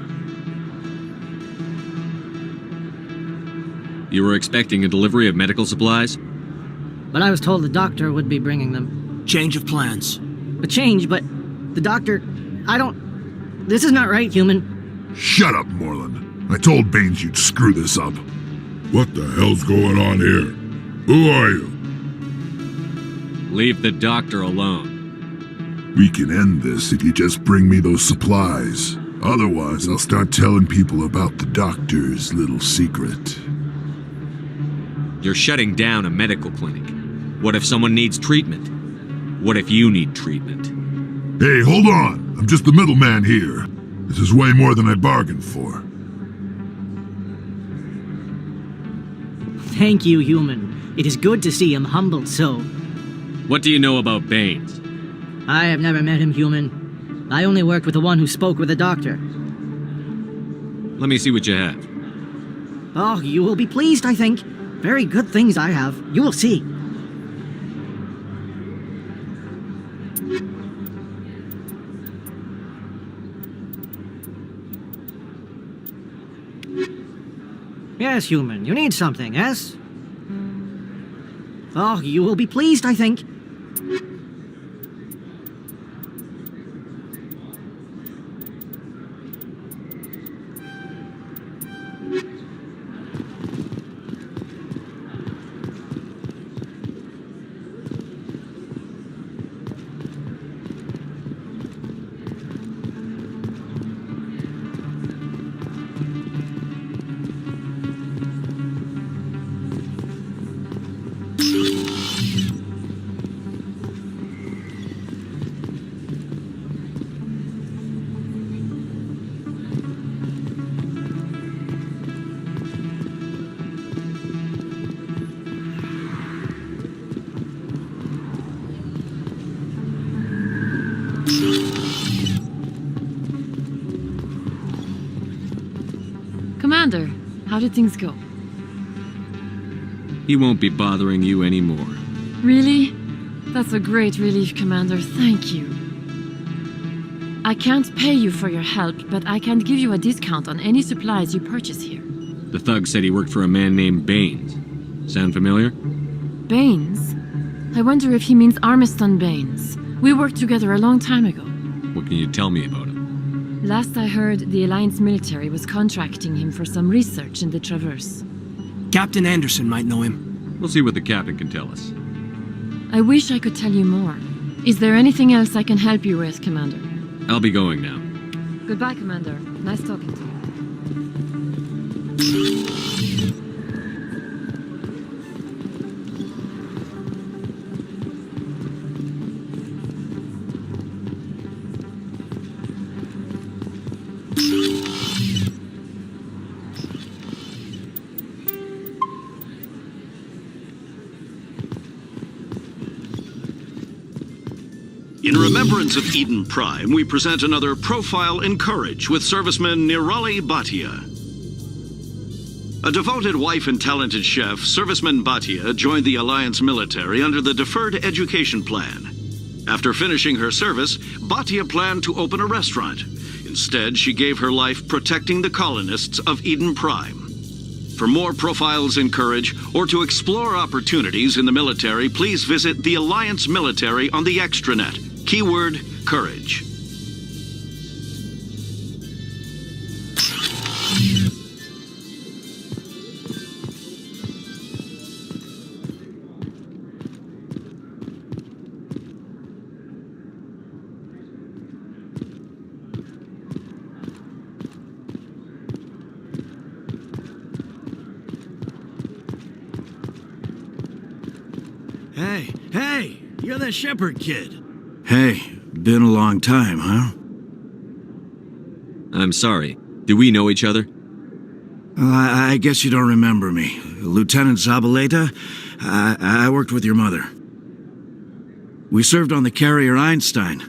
You were expecting a delivery of medical supplies? But I was told the doctor would be bringing them. Change of plans. a change, but the doctor... This is not right, human. Shut up, Moreland. I told Baines you'd screw this up. What the hell's going on here? Who are you? Leave the doctor alone. We can end this if you just bring me those supplies. Otherwise, I'll start telling people about the doctor's little secret. You're shutting down a medical clinic. What if someone needs treatment? What if you need treatment? Hey, hold on! I'm just the middleman here. This is way more than I bargained for. Thank you, human. It is good to see him humbled so. What do you know about Baines? I have never met him, human. I only worked with the one who spoke with the doctor. Let me see what you have. Oh, you will be pleased, I think. Very good things I have. You will see. Yes, human. You need something, yes? Oh, you will be pleased, I think. Commander, how did things go? He won't be bothering you anymore. Really? That's a great relief, Commander. Thank you. I can't pay you for your help, but I can give you a discount on any supplies you purchase here. The thug said he worked for a man named Baines. Sound familiar? Baines? I wonder if he means Armiston Baines. We worked together a long time ago. What can you tell me about him? Last I heard, the Alliance military was contracting him for some research in the Traverse. Captain Anderson might know him. We'll see what the captain can tell us. I wish I could tell you more. Is there anything else I can help you with, Commander? I'll be going now. Goodbye, Commander. Nice talking to you. In remembrance of Eden Prime, we present another Profile in Courage with serviceman Nirali Bhatia. A devoted wife and talented chef, serviceman Bhatia joined the Alliance military under the Deferred Education Plan. After finishing her service, Bhatia planned to open a restaurant. Instead, she gave her life protecting the colonists of Eden Prime. For more Profiles in Courage, or to explore opportunities in the military, please visit the Alliance Military on the extranet. Keyword, Courage. Hey, you're the Shepherd kid. Hey, been a long time, huh? I'm sorry. Do we know each other? Well, I guess you don't remember me. Lieutenant Zabaleta, I worked with your mother. We served on the carrier Einstein.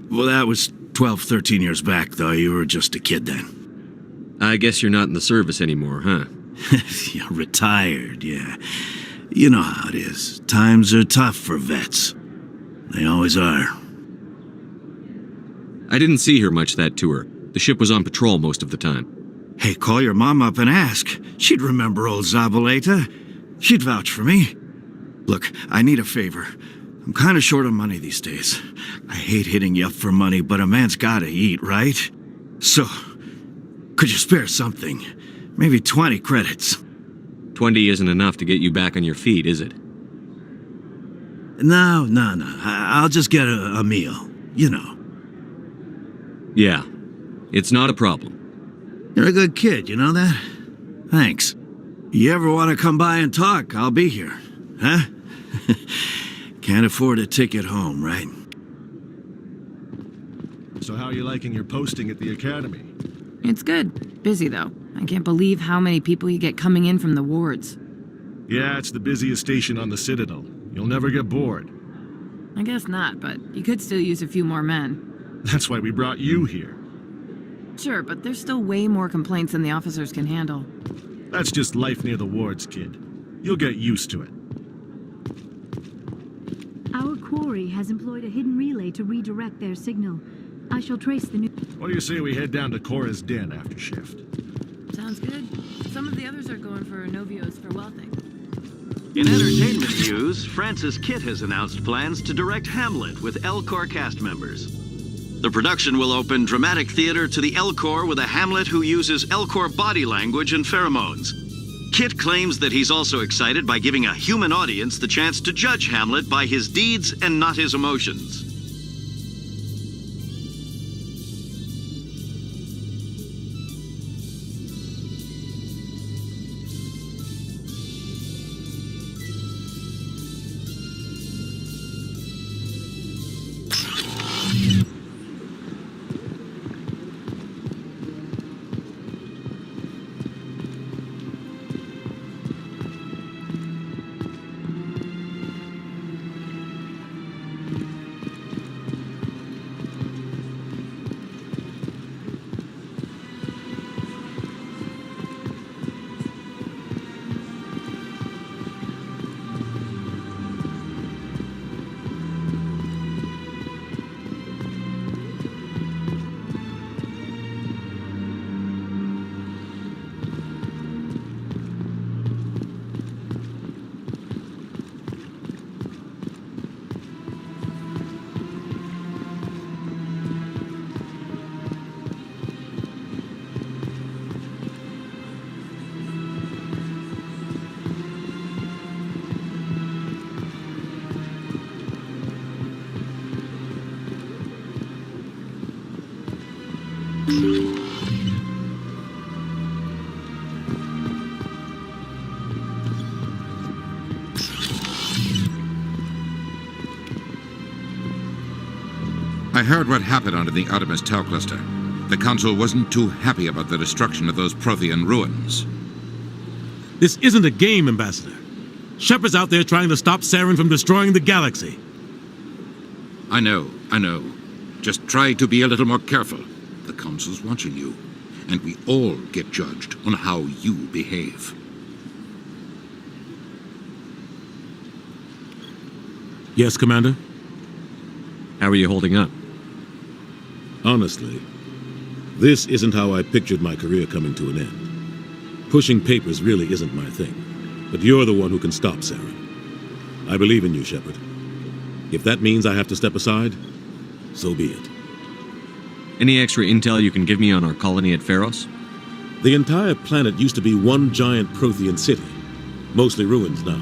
Well, that was 12, 13 years back, though. You were just a kid then. I guess you're not in the service anymore, huh? You're retired, yeah. You know how it is. Times are tough for vets. They always are. I didn't see her much that tour. The ship was on patrol most of the time. Hey, call your mom up and ask. She'd remember old Zabaleta. She'd vouch for me. Look, I need a favor. I'm kind of short on money these days. I hate hitting you up for money, but a man's gotta eat, right? So, could you spare something? Maybe 20 credits. 20 isn't enough to get you back on your feet, is it? No. I'll just get a meal, you know. Yeah, it's not a problem. You're a good kid, you know that? Thanks. You ever want to come by and talk, I'll be here. Huh? Can't afford a ticket home, right? So how are you liking your posting at the academy? It's good. Busy, though. I can't believe how many people you get coming in from the wards. Yeah, it's the busiest station on the Citadel. You'll never get bored. I guess not, but you could still use a few more men. That's why we brought you here. Sure, but there's still way more complaints than the officers can handle. That's just life near the wards, kid. You'll get used to it. Our quarry has employed a hidden relay to redirect their signal. I shall trace the new... What do you say we head down to Cora's den after shift? Sounds good. Some of the others are going for Novio's for welding. In entertainment news, Francis Kitt has announced plans to direct Hamlet with Elcor cast members. The production will open dramatic theater to the Elcor with a Hamlet who uses Elcor body language and pheromones. Kitt claims that he's also excited by giving a human audience the chance to judge Hamlet by his deeds and not his emotions. I heard what happened under the Artemis Tau cluster. The Council wasn't too happy about the destruction of those Prothean ruins. This isn't a game, Ambassador. Shep is out there trying to stop Saren from destroying the galaxy. I know. Just try to be a little more careful. The Council's watching you, and we all get judged on how you behave. Yes, Commander? How are you holding up? Honestly, this isn't how I pictured my career coming to an end. Pushing papers really isn't my thing, but you're the one who can stop Saren. I believe in you, Shepard. If that means I have to step aside, so be it. Any extra intel you can give me on our colony at Pharos? The entire planet used to be one giant Prothean city, mostly ruins now,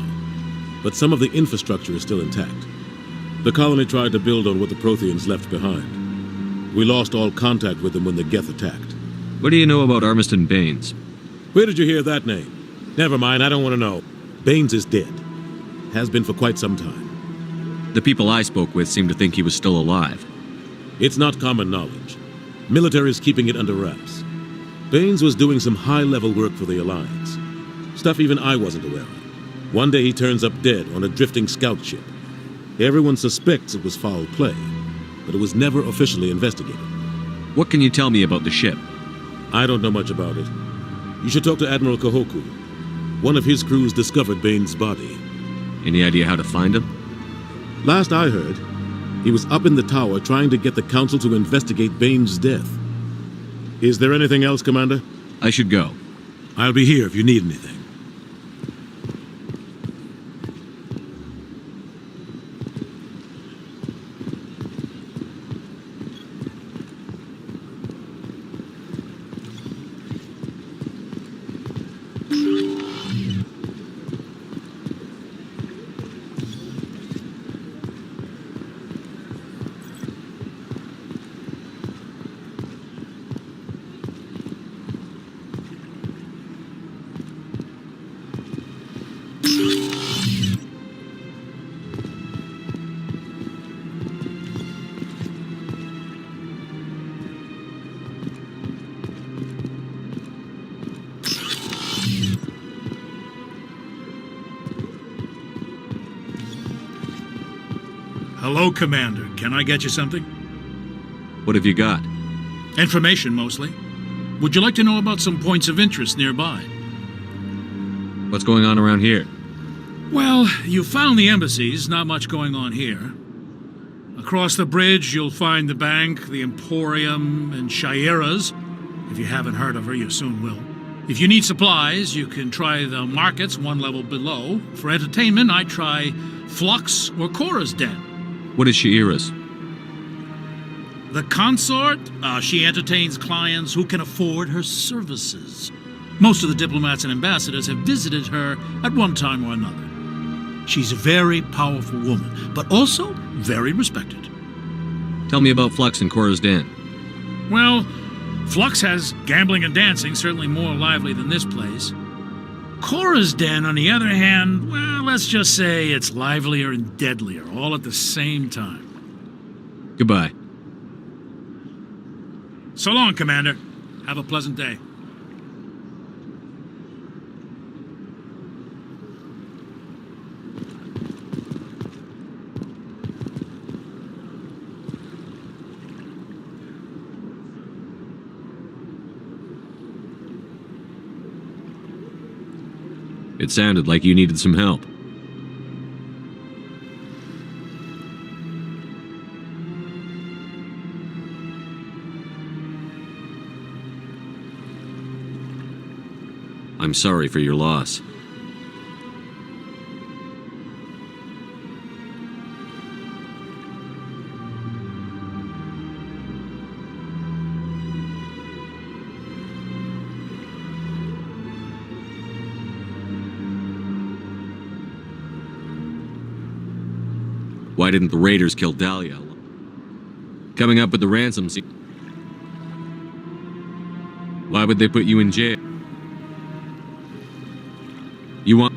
but some of the infrastructure is still intact. The colony tried to build on what the Protheans left behind. We lost all contact with them when the Geth attacked. What do you know about Armiston Baines? Where did you hear that name? Never mind, I don't want to know. Baines is dead. Has been for quite some time. The people I spoke with seemed to think he was still alive. It's not common knowledge. Military is keeping it under wraps. Baines was doing some high-level work for the Alliance. Stuff even I wasn't aware of. One day he turns up dead on a drifting scout ship. Everyone suspects it was foul play, but it was never officially investigated. What can you tell me about the ship? I don't know much about it. You should talk to Admiral Kahoku. One of his crews discovered Baines' body. Any idea how to find him? Last I heard, he was up in the tower trying to get the Council to investigate Baines' death. Is there anything else, Commander? I should go. I'll be here if you need anything. Hello, Commander. Can I get you something? What have you got? Information, mostly. Would you like to know about some points of interest nearby? What's going on around here? Well, you found the embassies. Not much going on here. Across the bridge, you'll find the bank, the Emporium, and Shaira's. If you haven't heard of her, you soon will. If you need supplies, you can try the markets one level below. For entertainment, I try Flux or Cora's Den. What is Shaira's? The consort, she entertains clients who can afford her services. Most of the diplomats and ambassadors have visited her at one time or another. She's a very powerful woman, but also very respected. Tell me about Flux and Cora's Den. Well, Flux has gambling and dancing, certainly more lively than this place. Cora's Den, on the other hand, well, let's just say it's livelier and deadlier, all at the same time. Goodbye. So long, Commander. Have a pleasant day. It sounded like you needed some help. I'm sorry for your loss. Why didn't the raiders kill Dahlia? Coming up with the ransom scene. Why would they put you in jail? You want...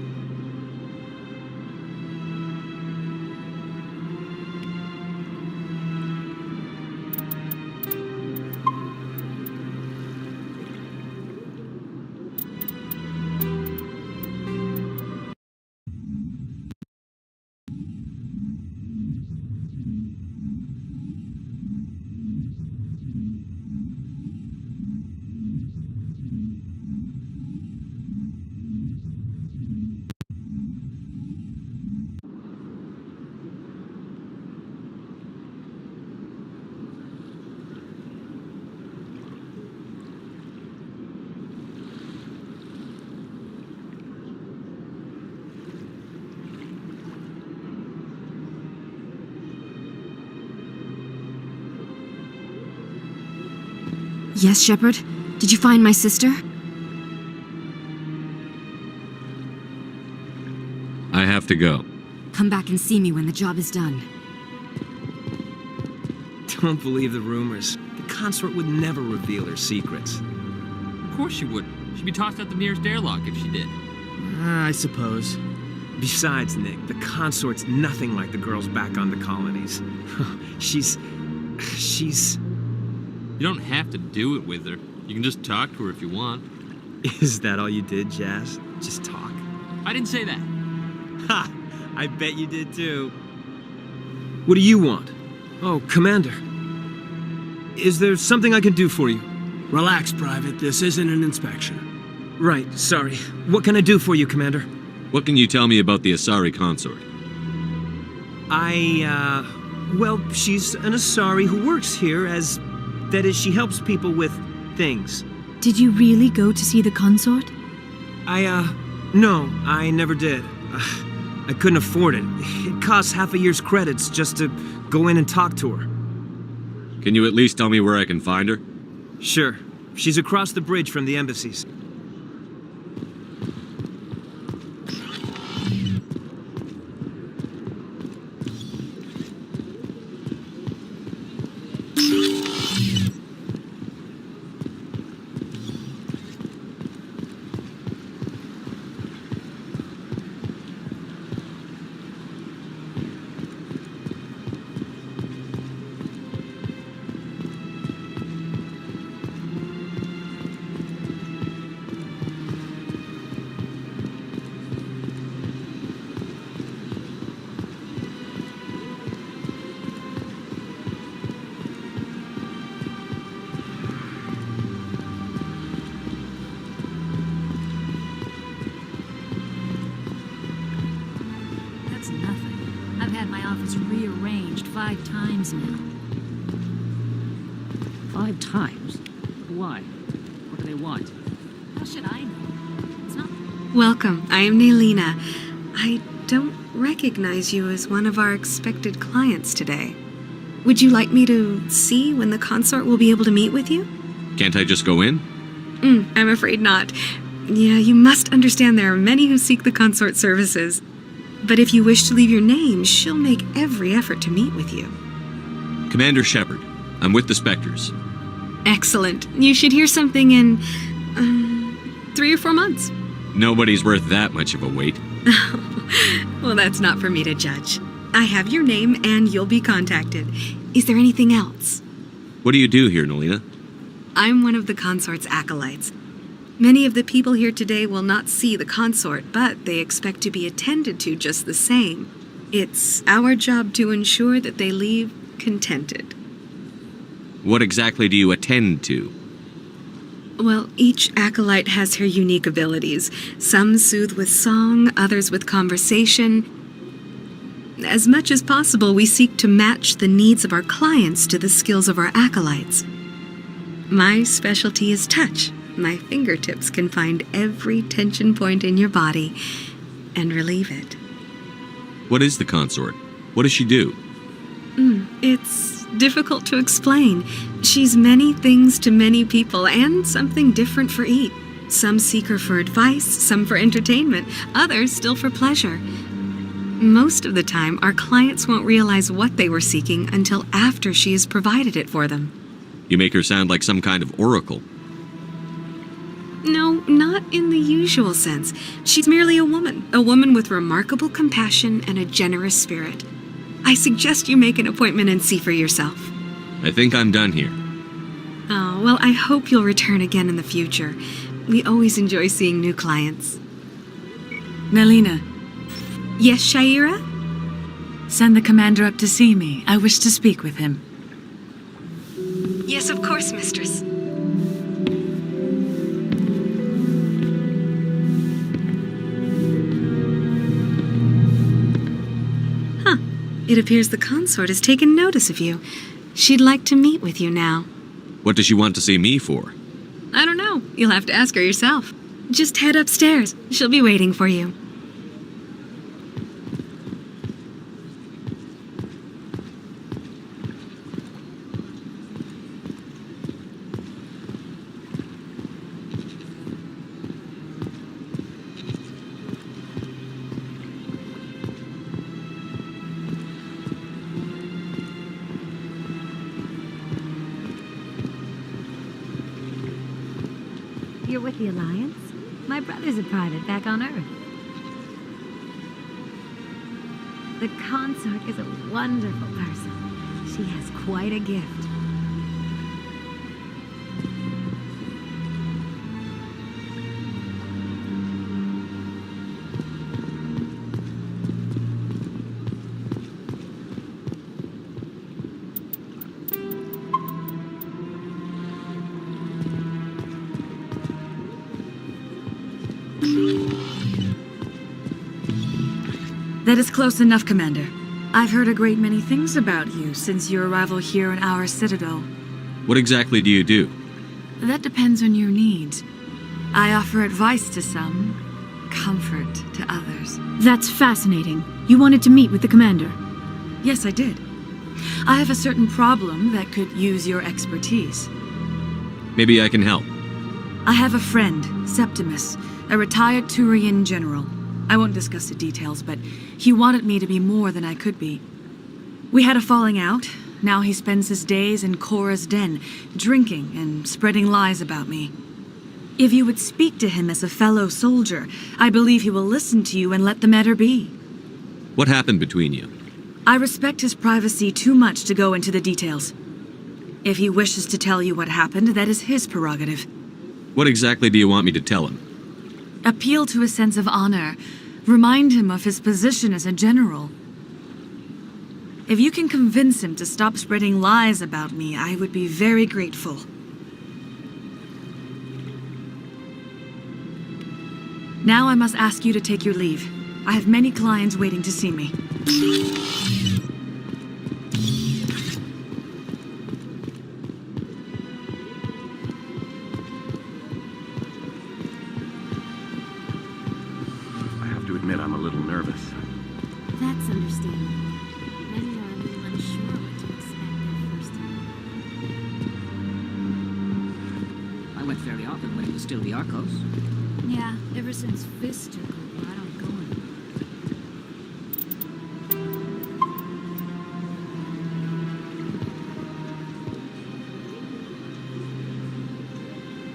Yes, Shepard? Did you find my sister? I have to go. Come back and see me when the job is done. Don't believe the rumors. The consort would never reveal her secrets. Of course she would. She'd be tossed out the nearest airlock if she did. I suppose. Besides, Nick, the consort's nothing like the girls back on the colonies. She's... You don't have to do it with her. You can just talk to her if you want. Is that all you did, Jazz? Just talk? I didn't say that. Ha! I bet you did too. What do you want? Oh, Commander. Is there something I can do for you? Relax, Private. This isn't an inspection. Right, sorry. What can I do for you, Commander? What can you tell me about the Asari consort? Well, she's an Asari who works here as... That is, she helps people with things. Did you really go to see the consort? No, I never did. I couldn't afford it. It costs half a year's credits just to go in and talk to her. Can you at least tell me where I can find her? Sure. She's across the bridge from the embassies. had my office rearranged 5 times now. 5 times? Why? What do they want? How should I know? It's not... Welcome. I am Nailina. I don't recognize you as one of our expected clients today. Would you like me to see when the consort will be able to meet with you? Can't I just go in? I'm afraid not. Yeah, you must understand there are many who seek the consort services. But if you wish to leave your name, she'll make every effort to meet with you. Commander Shepard, I'm with the Spectres. Excellent. You should hear something in 3 or 4 months. Nobody's worth that much of a wait. Well, that's not for me to judge. I have your name and you'll be contacted. Is there anything else? What do you do here, Nailina? I'm one of the consort's acolytes. Many of the people here today will not see the consort, but they expect to be attended to just the same. It's our job to ensure that they leave contented. What exactly do you attend to? Well, each acolyte has her unique abilities. Some soothe with song, others with conversation. As much as possible, we seek to match the needs of our clients to the skills of our acolytes. My specialty is touch. My fingertips can find every tension point in your body and relieve it. What is the consort? What does she do? It's difficult to explain. She's many things to many people and something different for each. Some seek her for advice, some for entertainment, others still for pleasure. Most of the time, our clients won't realize what they were seeking until after she has provided it for them. You make her sound like some kind of oracle. No, not in the usual sense. She's merely a woman with remarkable compassion and a generous spirit. I suggest you make an appointment and see for yourself. I think I'm done here. Oh, well, I hope you'll return again in the future. We always enjoy seeing new clients. Nailina. Yes, Shaira? Send the commander up to see me. I wish to speak with him. Yes, of course, mistress. It appears the consort has taken notice of you. She'd like to meet with you now. What does she want to see me for? I don't know. You'll have to ask her yourself. Just head upstairs. She'll be waiting for you. You're with the Alliance? My brother's a private back on Earth. The consort is a wonderful person. She has quite a gift. That is close enough, Commander. I've heard a great many things about you since your arrival here in our citadel. What exactly do you do? That depends on your needs. I offer advice to some, comfort to others. That's fascinating. You wanted to meet with the commander. Yes, I did. I have a certain problem that could use your expertise. Maybe I can help. I have a friend, Septimus, a retired Turian general. I won't discuss the details, but he wanted me to be more than I could be. We had a falling out. Now he spends his days in Korra's den, drinking and spreading lies about me. If you would speak to him as a fellow soldier, I believe he will listen to you and let the matter be. What happened between you? I respect his privacy too much to go into the details. If he wishes to tell you what happened, that is his prerogative. What exactly do you want me to tell him? Appeal to his sense of honor. Remind him of his position as a general. If you can convince him to stop spreading lies about me, I would be very grateful. Now I must ask you to take your leave. I have many clients waiting to see me. admit I'm a little nervous. That's understandable. Many are a little unsure what to expect their first time. I went fairly often when it was still the Arcos. Yeah, ever since Fist took over, I don't go anymore.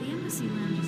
The embassy lounge